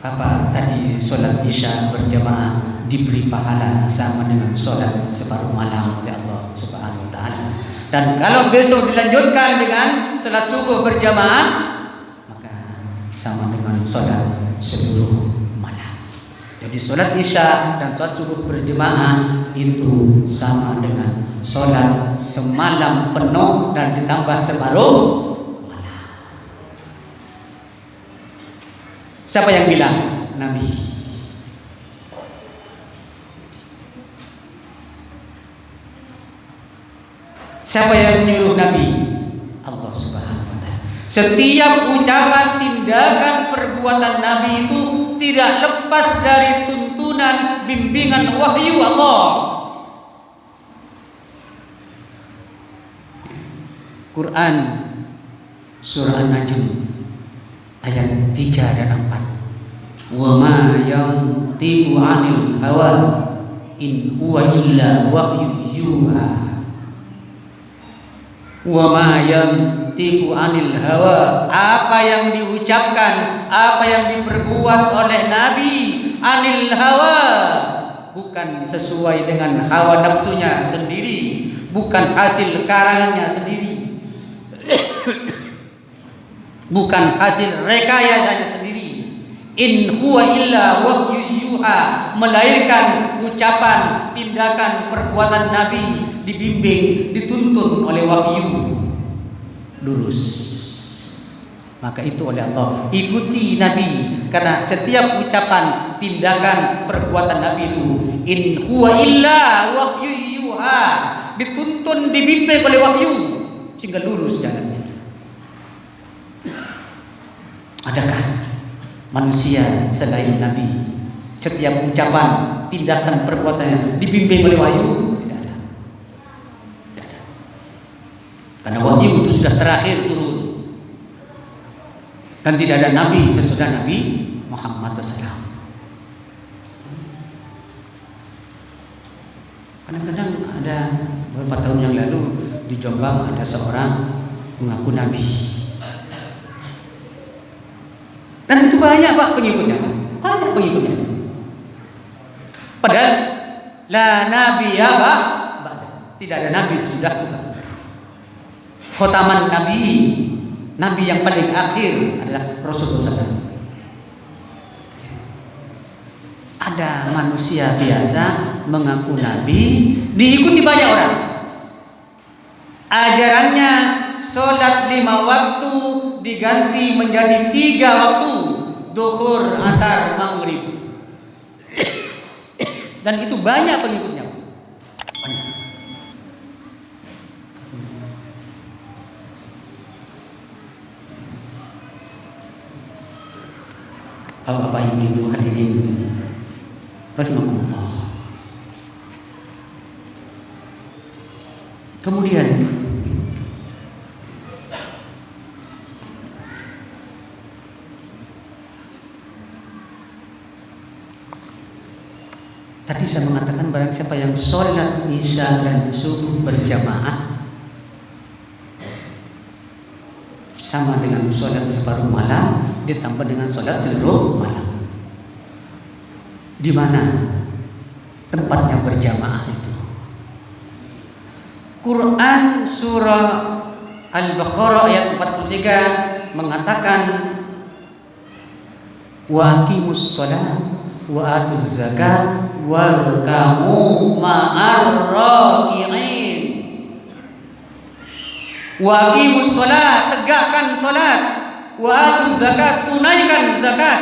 Apa tadi sholat isya berjamaah diberi pahala sama dengan sholat separuh malam oleh Allah Subhanahu wa ta'ala. Dan kalau besok dilanjutkan dengan sholat subuh berjamaah, maka sama dengan sholat seluruh malam. Jadi sholat isya dan sholat subuh berjamaah itu sama dengan sholat semalam penuh dan ditambah separuh malam. Siapa yang bilang? Nabi. Siapa yang menyuruh Nabi? Allah Subhanahu wa ta'ala. Setiap ucapan, tindakan, perbuatan Nabi itu tidak lepas dari tuntunan bimbingan wahyu Allah. Quran surah An-Najm ayat 3 dan 4. Wa ma yantiqu 'anil hawa in huwa illa wahyu yuha. Wa ma yantiqu 'anil hawa, apa yang diucapkan, apa yang diperbuat oleh Nabi, 'anil hawa, bukan sesuai dengan hawa nafsunya sendiri, bukan hasil karangannya sendiri, bukan hasil rekayasanya sendiri. In huwa illa wahyu yuha, melainkan ucapan, tindakan, perbuatan Nabi dibimbing, dituntun oleh wahyu lurus. Maka itu oleh Allah, ikuti Nabi, karena setiap ucapan, tindakan, perbuatan Nabi itu in huwa illa wahyu yuha, dituntun, dibimbing oleh wahyu sehingga lurus jalannya. Adakah manusia selain Nabi setiap ucapan, tindakan, perbuatannya dibimbing oleh wahyu? Tidak ada. Tidak ada. Karena wahyu itu sudah terakhir turun, dan tidak ada Nabi sesudah Nabi Muhammad SAW. Kadang-kadang ada beberapa tahun yang lalu di Jombang ada seorang mengaku Nabi. Dan itu banyak Pak pengikutnya, banyak pengikutnya. Padahal la nabi ya Pak, tidak ada nabi sudah. Khotaman nabi, nabi yang paling akhir adalah Rasulullah SAW. Ada manusia biasa mengaku nabi, diikuti banyak orang. Ajarannya sholat 5 waktu diganti menjadi 3 waktu, zuhur, asar, maghrib. Dan itu banyak pengikutnya. Banyak. Bapak Ibu hadirin rahimakumullah. Kemudian tadi saya mengatakan barang siapa yang sholat isya dan subuh berjamaah sama dengan sholat separuh malam ditambah dengan sholat seluruh malam. Di mana tempatnya berjamaah itu? Quran surah Al-Baqarah ayat 43 mengatakan wa aqimus shalah wa atuz zakat warkamu ma'ar raki'in. Wa aqimus shalah, tegakkan salat, wa atuz zakat, tunaikan zakat,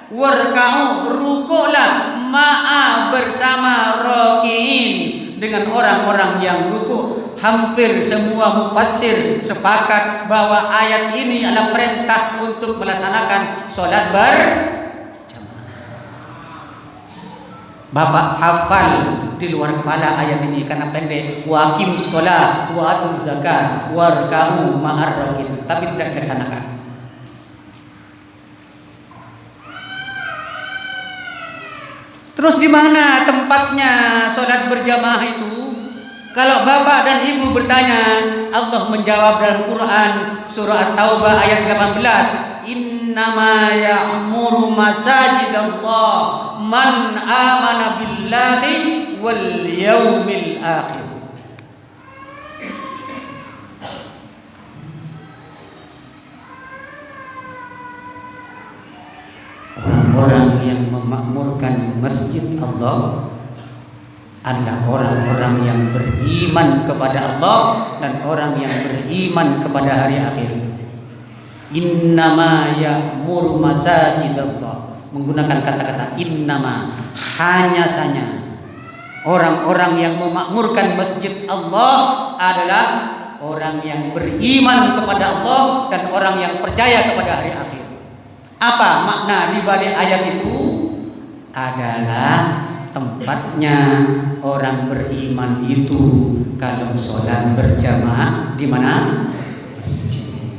warkamu, rukuklah, ma'a bersama raki'in, dengan orang-orang yang ruku. Hampir semua mufassir sepakat bahwa ayat ini adalah perintah untuk melaksanakan sholat berjamaah. Bapak hafal di luar kepala ayat ini karena pendek. Wa aqimus shalah wa atuz zakat warkamu ma'ar raki'in, tapi tidak dilaksanakan. Terus di mana tempatnya sholat berjamaah itu? Kalau bapak dan ibu bertanya, Allah menjawab dalam Quran surah At-Taubah ayat 18, innama ya'muru masajidallah man amana billahi wal yaumil akhir. Orang-orang yang memakmurkan masjid Allah adalah orang-orang yang beriman kepada Allah dan orang yang beriman kepada hari akhir. Innama ya'muru masajidallah, menggunakan kata-kata innama, hanya saja. Orang-orang yang memakmurkan masjid Allah adalah orang yang beriman kepada Allah dan orang yang percaya kepada hari akhir. Apa makna di balik ayat itu? Adalah tempatnya orang beriman itu kalau sholat berjamaah di mana? Masjid.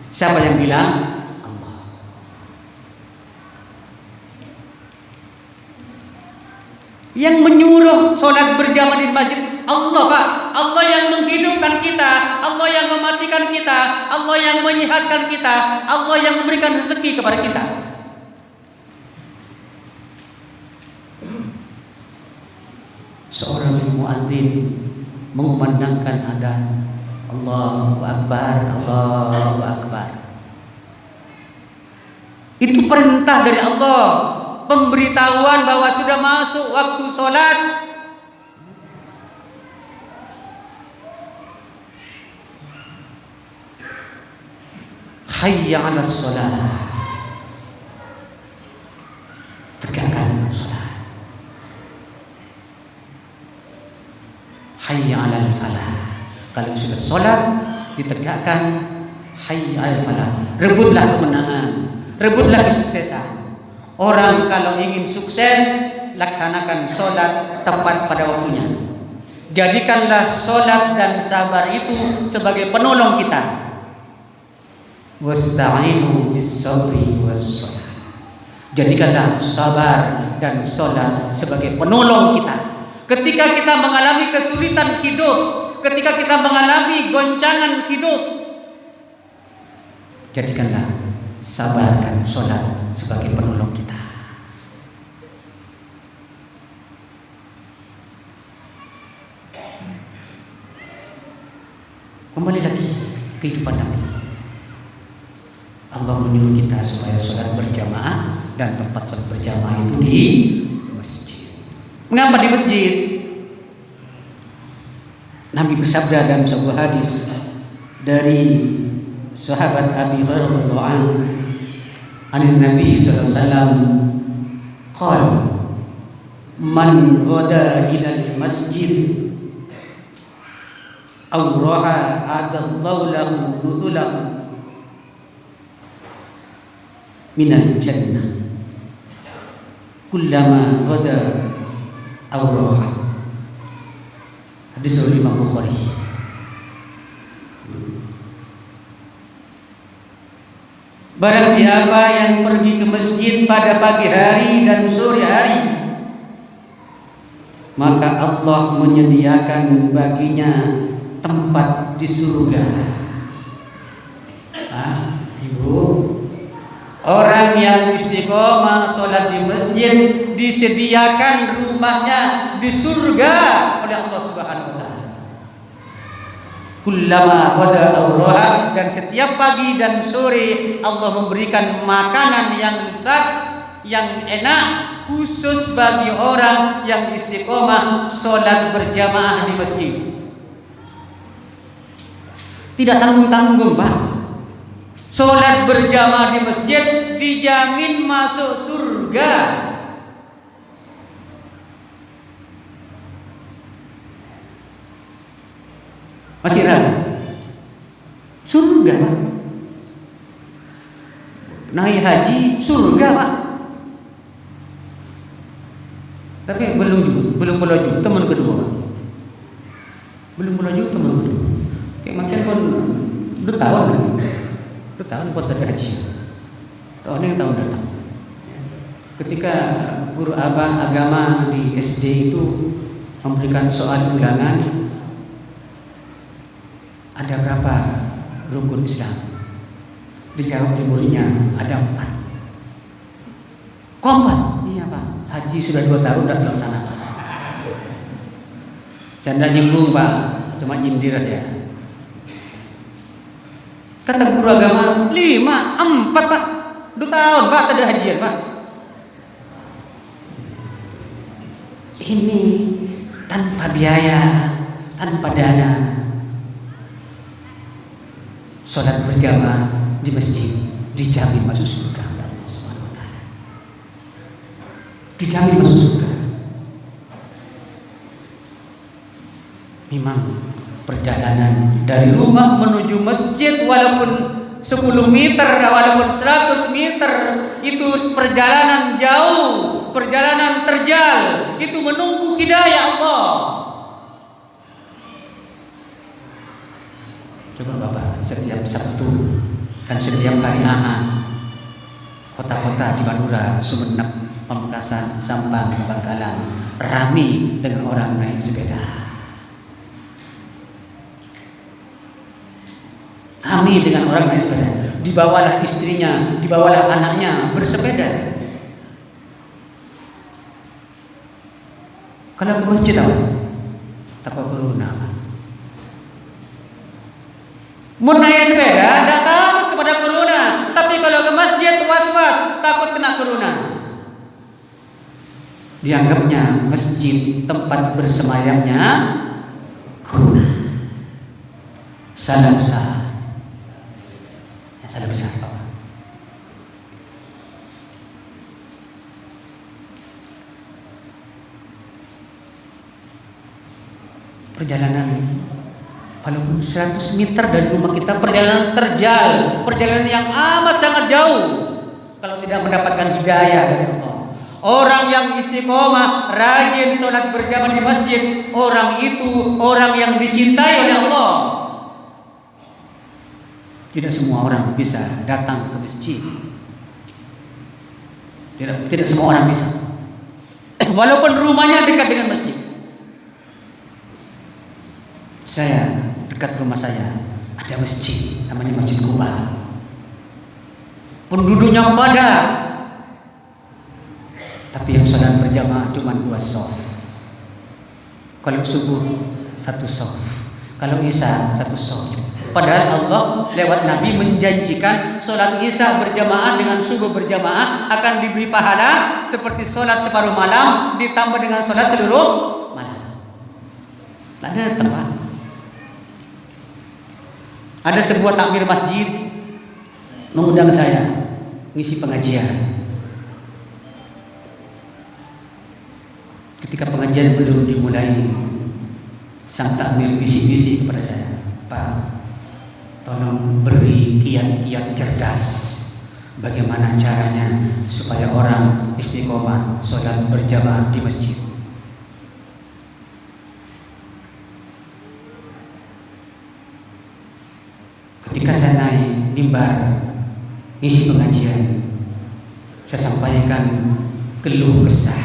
Siapa yang bilang? Allah. Yang menyuruh sholat berjamaah di masjid Allah, Pak. Allah yang menghidupkan kita, Allah yang mematikan kita, Allah yang menyehatkan kita, Allah yang memberikan rezeki kepada kita. Seorang muadzin mengumandangkan adzan, Allahu Akbar, Allahu Akbar. Itu perintah dari Allah, pemberitahuan bahwa sudah masuk waktu sholat. Hayya 'alas sholat, tegakkan sholat. Hayya 'alal falah, kalau sudah sholat ditegakkan hayya 'alal falah. Rebutlah kemenangan, rebutlah kesuksesan. Orang kalau ingin sukses, laksanakan sholat tepat pada waktunya. Jadikanlah sholat dan sabar itu sebagai penolong kita. Wasta'inu bis-sabri was-shalah. Jadikanlah sabar dan sholat sebagai penolong kita. Ketika kita mengalami kesulitan hidup, ketika kita mengalami goncangan hidup, jadikanlah sabar dan sholat sebagai penolong kita. Kembali lagi kehidupan Nabi. Allah menyuruh kita supaya sholat berjamaah, dan tempat sholat berjamaah itu di masjid. Mengapa di masjid? Nabi bersabda dalam sebuah hadis dari sahabat Abi Hurairah radhiyallahu anhu, Nabi sallallahu alaihi wasallam qala man ghada ila al-masjid aw raha adallahu lahu nuzulahu minal jannah kullama ghada aw raha. Hadis riwayat Imam Bukhari. Barang siapa yang pergi ke masjid pada pagi hari dan sore hari, maka Allah menyediakan baginya tempat di surga. Ibu, orang yang istiqomah sholat di masjid disediakan rumahnya di surga oleh Allah Subhanahu wa taala. Kullama qada awraha, dan setiap pagi dan sore Allah memberikan makanan yang lezat, yang enak khusus bagi orang yang istiqomah sholat berjamaah di masjid. Tidak tanggung-tanggung, Pak. Sholat berjamaah di masjid dijamin masuk surga. Masih ragu? Surga, Pak. Naik haji surga, Pak. Tapi belum melaju teman kedua, Pak. Belum melaju teman kedua. Kayak makin pun 2 tahun lagi. 2 tahun buat ada haji. Tahun yang tahun datang. Ketika guru agama di SD itu memberikan soal ulangan, ada berapa rukun Islam? Dijawab di muridnya ada 4. Kok 4? Iya, Pak. Haji sudah 2 tahun sudah terlaksana. Saya tidak nyinggung, Pak, cuma nyindir aja. Kata guru agama 5, 4, Pak. 2 tahun, Pak, ada hajian, Pak. Ini tanpa biaya, tanpa dana. Sholat berjamaah di masjid dijamin masuk surga oleh Allah Subhanahu wa taala. Dijamin masuk surga. Memang perjalanan dari rumah menuju masjid walaupun 10 meter, walaupun 100 meter, itu perjalanan jauh, perjalanan terjal, itu menunggu hidayah Allah. Coba Bapak, setiap Sabtu dan setiap hari Ahad, kota-kota di Madura, Sumeneb, Pamekasan, Sampang, Bangkalan ramai dengan orang naik sepeda. Ramai dengan orang naik sepeda. Dibawalah istrinya, dibawalah anaknya bersepeda. Kalau ke masjid apa? Tanpa corona. Mau naik sepeda, tidak takut kepada corona. Tapi kalau ke masjid, was-was, takut kena corona. Dianggapnya masjid tempat bersemayamnya corona. Salah besar. Salah besar, Pak. Perjalanan walaupun 100 meter dari rumah kita, perjalanan terjal, perjalanan yang amat sangat jauh, kalau tidak mendapatkan hidayah dari Allah. Orang yang istiqomah, rajin sholat berjamaah di masjid, orang itu orang yang dicintai oleh Allah. Tidak semua orang bisa datang ke masjid. Tidak semua orang bisa. Walaupun rumahnya dekat dengan masjid. Saya dekat rumah saya ada masjid, namanya Masjid Kuba. Penduduknya padat, tapi yang sholat berjamaah cuma 2 shaf. Kalau subuh 1 shaf, kalau isya 1 shaf. Padahal Allah lewat Nabi menjanjikan sholat isya berjamaah dengan subuh berjamaah akan diberi pahala seperti sholat separuh malam ditambah dengan sholat seluruh malam. Tak ada tempat. Ada sebuah takmir masjid mengundang saya ngisi pengajian. Ketika pengajian belum dimulai, sang takmir bisik-bisik kepada saya, "Pak, tolong beri kiat-kiat cerdas bagaimana caranya supaya orang istiqomah sholat berjamaah di masjid." Ketika saya naik mimbar isi pengajian, saya sampaikan keluh kesah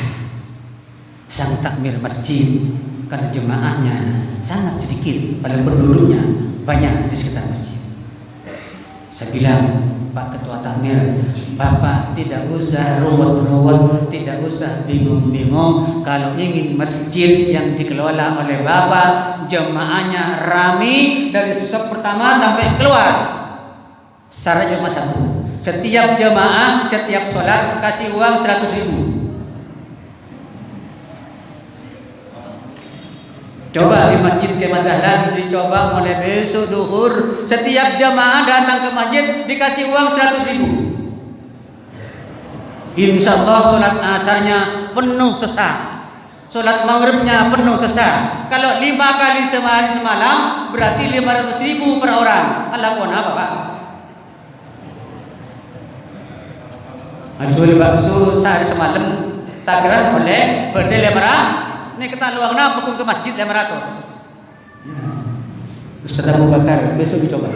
sang takmir masjid karena jemaahnya sangat sedikit, pada penduduknya banyak di sekitar masjid. Saya bilang, "Pak Ketua Takmir, Bapak tidak usah ruwet-ruwet, tidak usah bingung-bingung. Kalau ingin masjid yang dikelola oleh Bapak, jemaahnya rame dari sop pertama sampai keluar. Syarat cuma satu, setiap jemaah, setiap sholat kasih uang 100.000. Coba di Masjid Kemadalan, dicoba mulai besok duhur, setiap jemaah datang ke masjid dikasih uang 100.000. Insya Allah sholat asarnya penuh sesak, sholat maghribnya penuh sesak. Kalau 5 kali sehari semalam berarti 500.000 per orang. Allah pun apa Pak? Jual bakso sehari semalam takaran boleh berdel 500. Ini kita luang na pukul ke masjid 500. Ustaz Abu Bakar besok dicoba.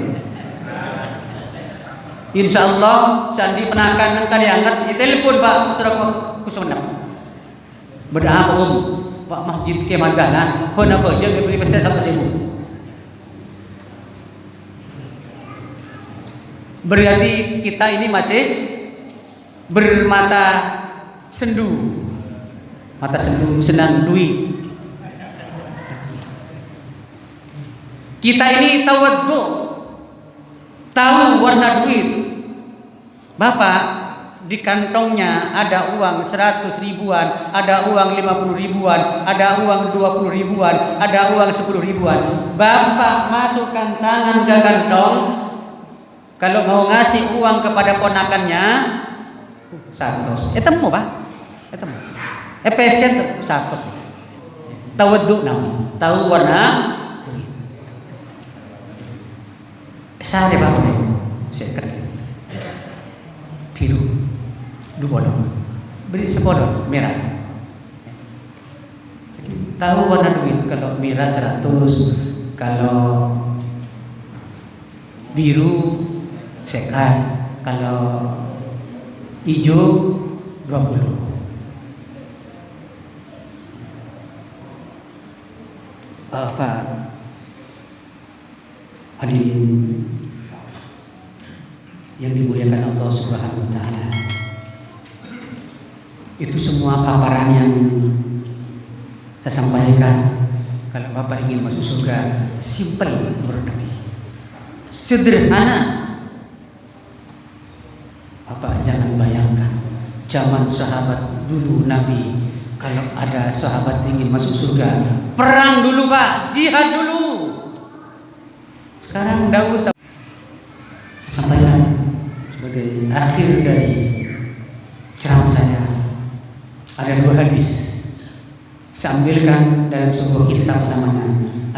Insya Allah sandi penakan kali angkat ditelepon Pak Surabaya Kusuman. Berdoa Pak Masjid Kemadalan, pun apa aja beri pesan 100.000. Berarti kita ini masih bermata sendu. Mata sendu senang duit. Kita ini tawaddu, tahu warna duit. Bapak di kantongnya ada uang 100 ribuan, ada uang 50 ribuan, ada uang 20 ribuan, ada uang 10 ribuan. Bapak masukkan tangan ke kantong, kalau mau ngasih uang kepada ponakannya 100. Temu Pak, temu. Peset 100. Tawaddu nam, tahu warna duit. Saya Pak sekat biru 2 beri 10 merah. Tahu warna duit, kalau merah 100, kalau biru sekat, kalau hijau 20. Pak hadirin yang dimuliakan Allah Subhanahu wa taala, itu semua paparan yang saya sampaikan. Kalau Bapak ingin masuk surga, simpel menurut Nabi, sederhana. Bapak jangan bayangkan zaman sahabat dulu, Nabi kalau ada sahabat ingin masuk surga, perang dulu Pak, jihad dulu. Sekarang tidak usah. Sampaikan sebagai akhir dari ceramah saya, ada 2 hadis. Saya ambilkan dalam sebuah kitab namanya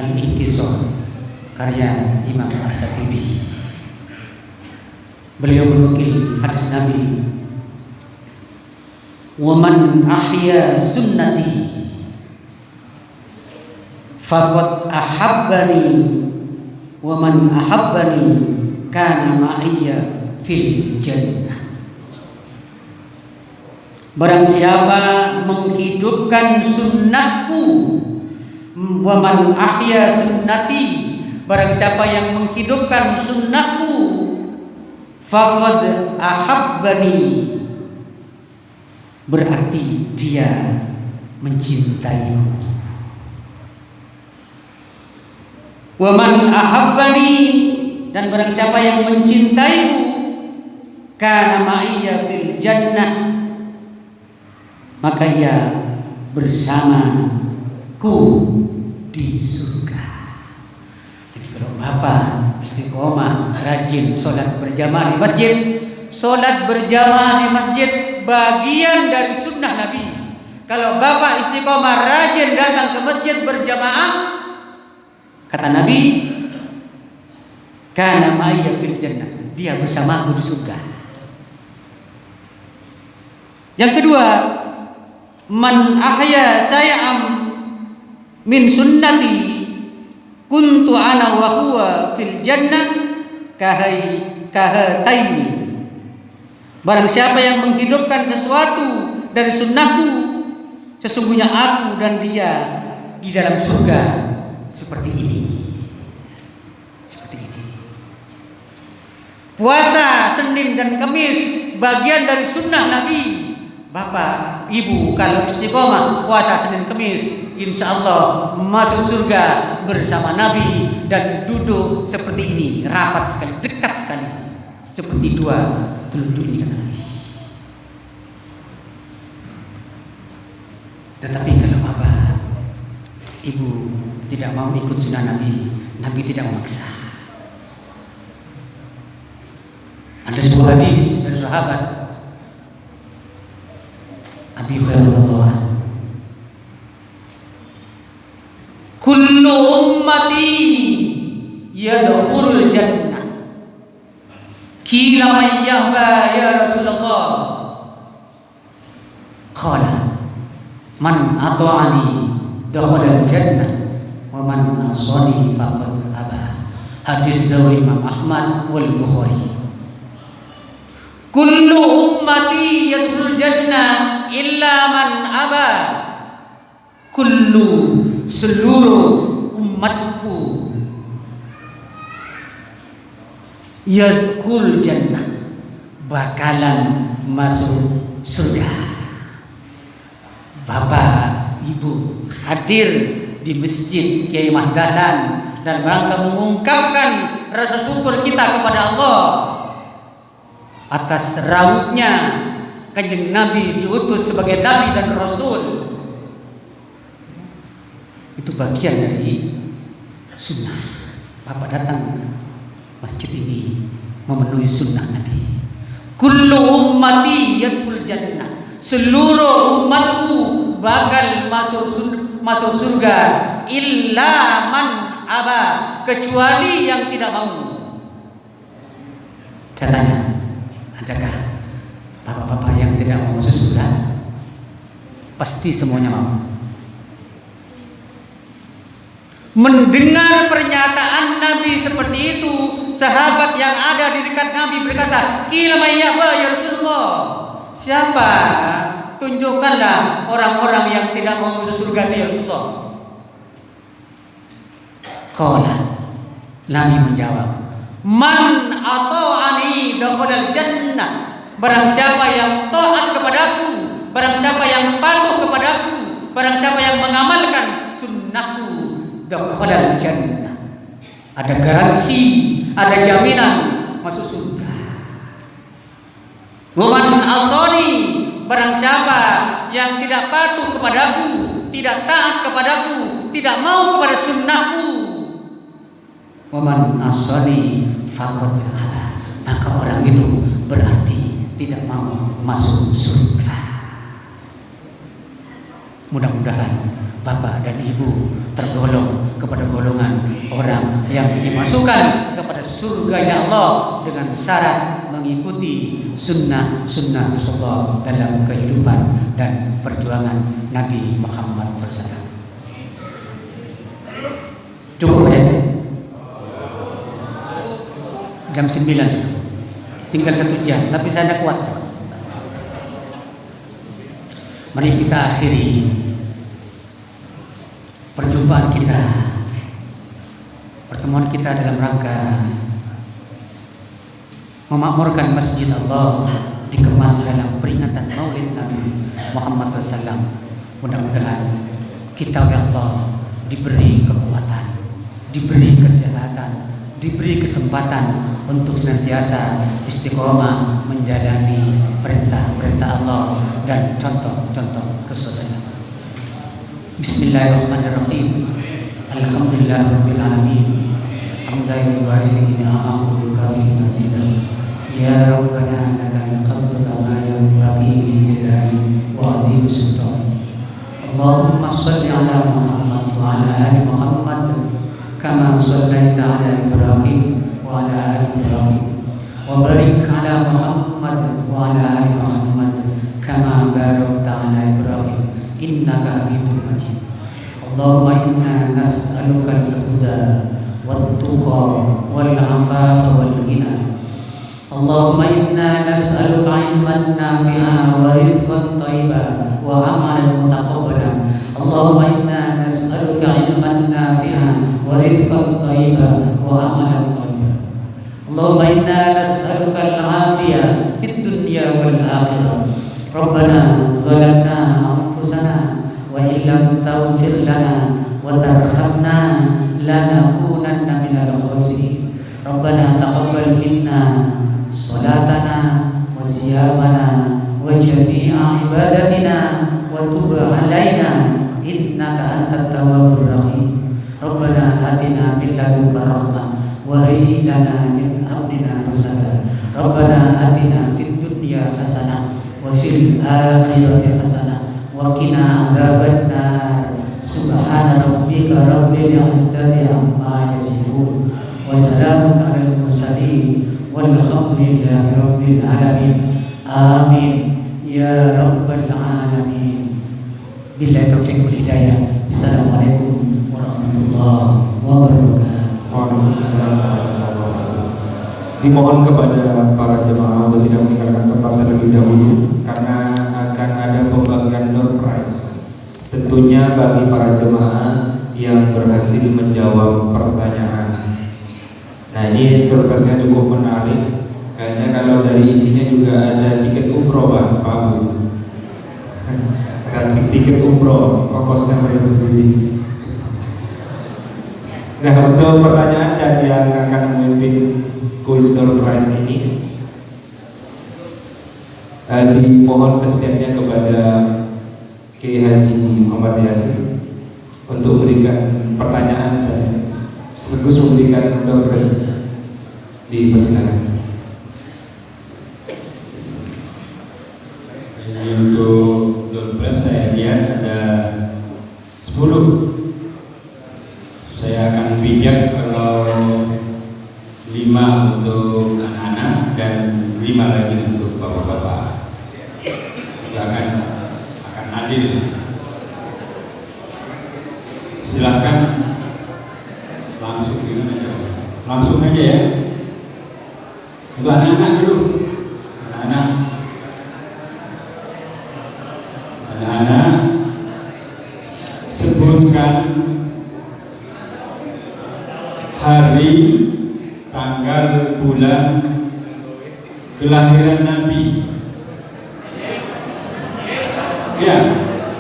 Al-Inqisar, karya Imam As-Satibi. Beliau menukil hadis Nabi, "Waman ahya sunnati faqad ahabbani, waman ahabbani kana ma'iyya fil jannah." Barang siapa menghidupkan sunnahku, waman ahya sunnati, barang siapa yang menghidupkan sunnahku, faqad ahabbani, berarti dia mencintaiku. Wa man ahabbani, dan barang siapa yang mencintaiku, kana ma'iyya fil jannah, maka ia bersamaku di surga. Jadi kalau Bapak istiqomah, rajin sholat berjamaah di masjid. Sholat berjamaah di masjid bagian dari sunnah Nabi. Kalau bapak istiqomah rajin datang ke masjid berjamaah, kata Nabi, kana ma'iyya fil jannah, dia bersamaku di surga. Yang kedua, man ahya say'am min sunnati kuntu ana wa huwa fil jannah kahataini. Barang siapa yang menghidupkan sesuatu dari sunnahku, sesungguhnya aku dan dia di dalam surga seperti ini. Seperti ini. Puasa Senin dan Kamis bagian dari sunnah Nabi. Bapak, ibu kalau istiqomah puasa Senin Kamis, insya Allah masuk surga bersama Nabi dan duduk seperti ini, rapat sekali, dekat sekali, seperti dua telunjuk ini kata Nabi. Tetapi kalau bapak, ibu tidak mau ikut sunnah Nabi, Nabi tidak memaksa. Ada sebuah hadis dari sahabat Abi Hurairah, kullu ummati yadkhulul jannah. Qila man yahba ya Rasulullah? Qala man ata'ani dakhala jannah wa man asani faqad aba. Hadis dari Imam Ahmad wal Bukhari. Kullu ummati yadkhulul jannah illa man aba. Seluruh umatku yadkhul jannah, bakalan masuk surga. Bapak, ibu hadir di masjid Kiai Mahdalan dan rangka mengungkapkan rasa syukur kita kepada Allah atas rautnya Kanjeng Nabi diutus sebagai Nabi dan Rasul. Itu bagian dari sunnah. Bapak datang masjid ini memenuhi sunnah Nabi. Kullu ummati yadkhul jannah. Seluruh umatku bakal masuk surga illa man aba, kecuali yang tidak mau. Saya tanya, adakah bapak-bapak yang tidak mau masuk surga? Pasti semuanya mau. Mendengar pernyataan Nabi seperti itu, sahabat yang ada di dekat Nabi berkata, "Qila man yahba ya Rasulullah?" Siapa? Tunjukkanlah orang-orang yang tidak mau masuk surga ya Rasulullah. Qala, Nabi menjawab, "Man ata'ani dakhala jannah." Barang siapa yang taat kepadaku, barang siapa yang patuh kepadaku, barang siapa yang mengamalkan sunnahku, dakhala jannah. Ada garansi, ada jaminan masuk surga. Wa man asani, barang siapa yang tidak patuh kepadaku, tidak taat kepadaku, tidak mau kepada sunnahku, wa man asani faqad aba, maka orang itu berarti tidak mau masuk surga. Mudah-mudahan Bapak dan Ibu tergolong kepada golongan orang yang dimasukkan kepada surganya Allah dengan syarat mengikuti sunnah Rasulullah dalam kehidupan dan perjuangan Nabi Muhammad SAW. Cukup ya? Jam 9, tinggal 1 jam, tapi saya tidak kuat. Mari kita akhiri perjumpaan kita, pertemuan kita dalam rangka memakmurkan masjid Allah, dikemas dalam peringatan Maulid Nabi Muhammad SAW. Mudah-mudahan kita oleh Allah diberi kekuatan, diberi kesehatan, diberi kesempatan untuk senantiasa istiqomah menjalani perintah-perintah Allah dan contoh-contoh Rasulullah. Bismillahirrahmanirrahim. Alhamdulillahirabbil alamin. حمدا يوافي نعمه ويكافئ مزيدا يا ربنا انك نقبل ما ينبغي لجلال وعظيم سلطان. اللهم صل على محمد وعلى ال محمد كما صليت على ابراهيم وعلى ال ابراهيم وبارك على محمد وعلى ال محمد كما باركت على ابراهيم انك حميد مجيد. اللهم انا نسالك الهدى والتقى والعفاف والغنى. اللهم انا نسالك علما نافعا ورزقا طيبا وعملا متقبلا. اللهم انا نسالك علما نافعا ورزقا طيبا وعملا طيبا. اللهم انا نسالك العافيه في الدنيا والاخره. ربنا ظلمنا انفسنا وان لم تغفر لنا وترحمنا لنكونن من الخاسرين. ربنا تقبل منا صلاتنا وصيامنا وجميع عبادتنا وتب علينا إنك أنت التواب الرحيم. ربنا آتنا من لدنك رحمة وهيئ لنا من أمرنا رشدا. ربنا آتنا في الدنيا حسنة وفي الآخرة حسنة وقنا عذاب النار. سبحان ربك رب العزة عما يصفون وسلام على المرسلين والحمد لله رب العالمين. آمين يا رب العالمين. Billahi taufiq wal hidayah. Assalamualaikum warahmatullahi wabarakatuh. Waalaikumsalam warahmatullahi wabarakatuh. Dimohon kepada para jemaah untuk tidak meninggalkan tempat terlebih dahulu karena akan ada pembagian door prize. Tentunya bagi para jemaah yang berhasil menjawab pertanyaan. Nah, ini door prize-nya cukup menarik. Kayaknya kalau dari isinya juga ada tiket umroh Pak Bu. Tiket umroh, kosnya mereka sendiri. Nah, untuk pertanyaan dan yang akan memimpin kuis door prize ini, dimohon kesediaannya kepada Kiai Haji Muhammad Yasir untuk memberikan pertanyaan dan sekaligus memberikan door prize. Dipersilakan. Untuk door prize saya lihat ada 10. Saya akan bijak kalau 5 untuk anak-anak dan 5 lagi untuk bapak-bapak. Itu akan adil. Silakan langsung aja ya. Untuk anak-anak dulu. Anak-anak sebutkan hari, tanggal, bulan kelahiran Nabi. Ya,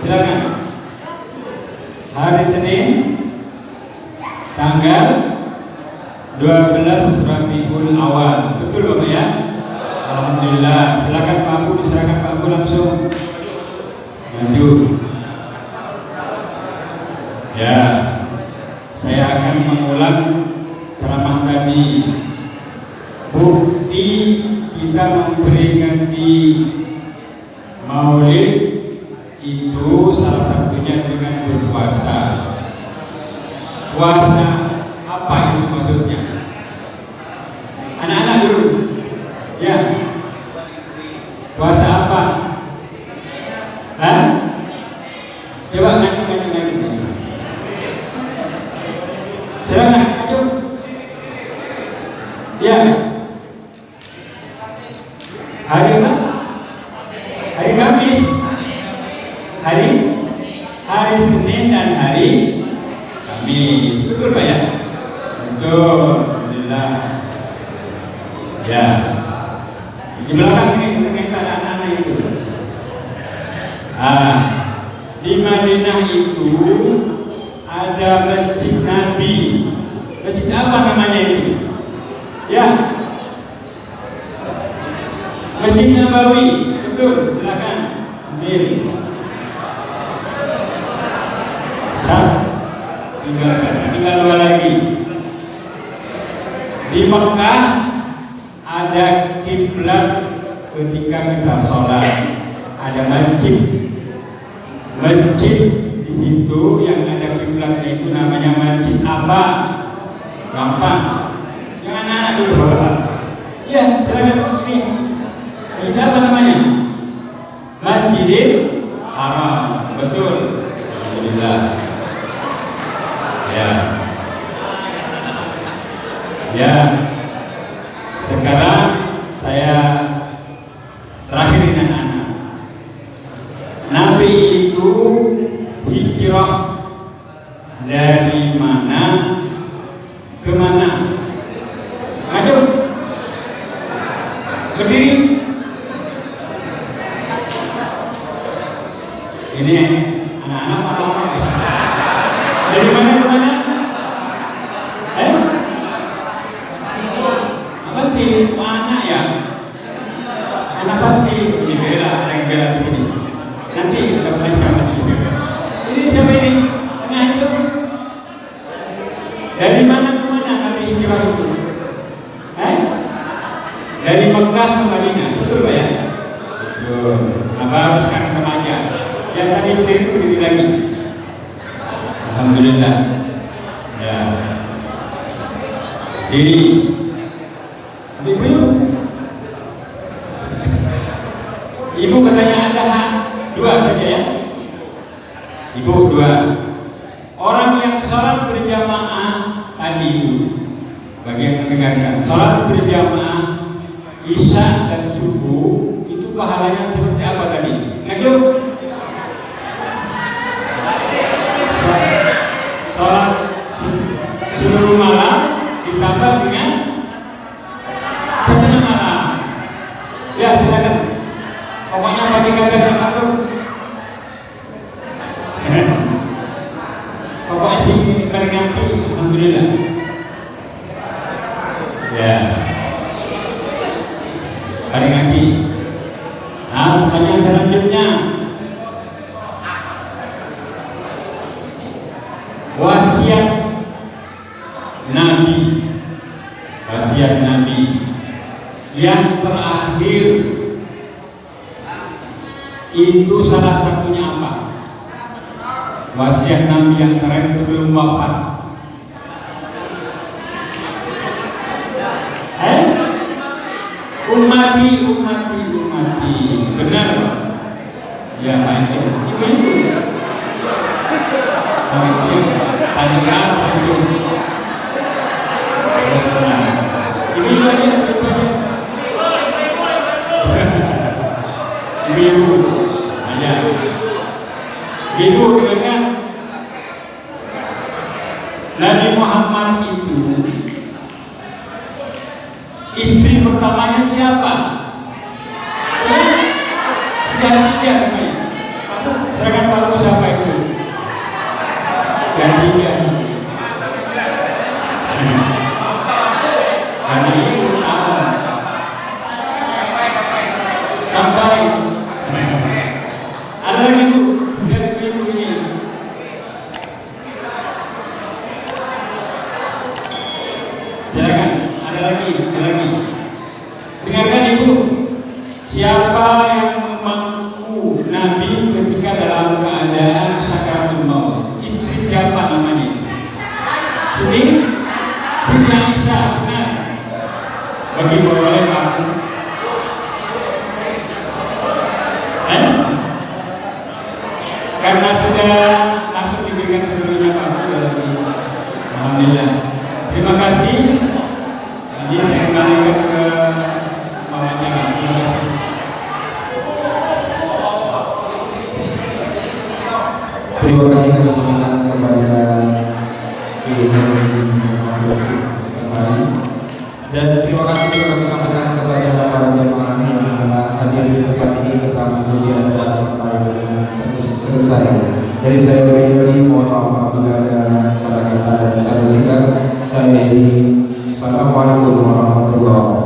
silakan. Hari Senin, tanggal 12 Rabiul Awal. Betul Bapak ya? Alhamdulillah. Silakan Pak Bu, silakan Pak Bu langsung. Maju. Ya, saya akan mengulang ceramah tadi. Bukti kita memperingati Maulid itu salah satunya dengan berpuasa. Puasa apa itu maksudnya? Anak-anak dulu. Ya. Puasa apa? Hah? Coba ngaji. Silakan, ayo. Ya. Hari apa? Hari Kamis. Hari Senin dan hari Kamis. Betul Pak ya? Betul. Alhamdulillah. Ya. Di belakang ini tengah ada anak-anak itu. Di Madinah itu ada Masjid Nabi. Masjid apa namanya itu? Ya, Masjid Nabawi. Betul, silakan ambil. Tinggal 2 lagi. Di Mekah ada kiblat ketika kita sholat, ada masjid. Masjid di situ yang ada kiblatnya itu namanya masjid apa? Gampang. Yang anak-anak dulu. Ya, silakan ini. Ini apa namanya? Masjidil Haram. Betul. Alhamdulillah. Ya. Ya. Sekarang saya terakhir ini anak-anak. Nabi itu hijrah dari mana ke mana? Aduh, berdiri. Ini anak-anak apa? Dari mana ke mana? Abati, mana ya? Anak Abati, ini bela, ada yang bela di sini. Nanti dapat lagi. Ini siapa ini? Tengah itu. Dari mana ke mana Nabi hijrah itu? Dari Mekah ke Madinah, betul Pak ya? Betul. Nah baru sekarang remaja. Yang tadi berdiri itu berdiri lagi. Alhamdulillah. Ya. Diri. Ibu. Ibu katanya ada dua saja ya. Ibu dua. Orang yang sholat berjamaah tadi itu, bagi yang mendengarkan, sholat berjamaah Isya dan subuh itu pahalanya seperti apa tadi? Ngajuk. Sholat seluruh malam ditambah dengan setengah malam. Ya silakan. Pokoknya bagi kata yang atur. Pokoknya sih keringanti, alhamdulillah. Ya. Keringanti. Nah, pertanyaan selanjutnya. Wasiat Nabi. Wasiat Nabi yang terakhir itu salah satunya apa? Wasiat Nabi yang terakhir sebelum wafat. Ummati. Benar? Ya, baik. Ibu. Tadi apa itu? Ibu aja. Ibu. Aja. Ibu dengarkan. Nabi Muhammad itu istri pertamanya siapa? Gantinya namanya. Serahkan Pak siapa itu? Gantinya. Karena itu sampai ada lagi Bu, biar ibu ini. Silakan, ada lagi. Dengarkan Ibu, siapa yang memangku Nabi ketika dalam keadaan sakaratul maut? Istri siapa namanya? Putri Aisyah, benar. Bagi boleh Pak. Karena sudah langsung diberikan seluruhnya Pak. Alhamdulillah. Terima kasih. Jadi saya kembalikan ke wawancara. Terima kasih. Terima kasih kami sampaikan kepada dan terima kasih juga kami sampaikan kepada para jemaah yang hadir di tempat ini serta media sampai dengan selesai. Dari saya pribadi mohon maaf apabila ada salah kata dan salah sikap. Saya ini. Assalamualaikum warahmatullahi wabarakatuh.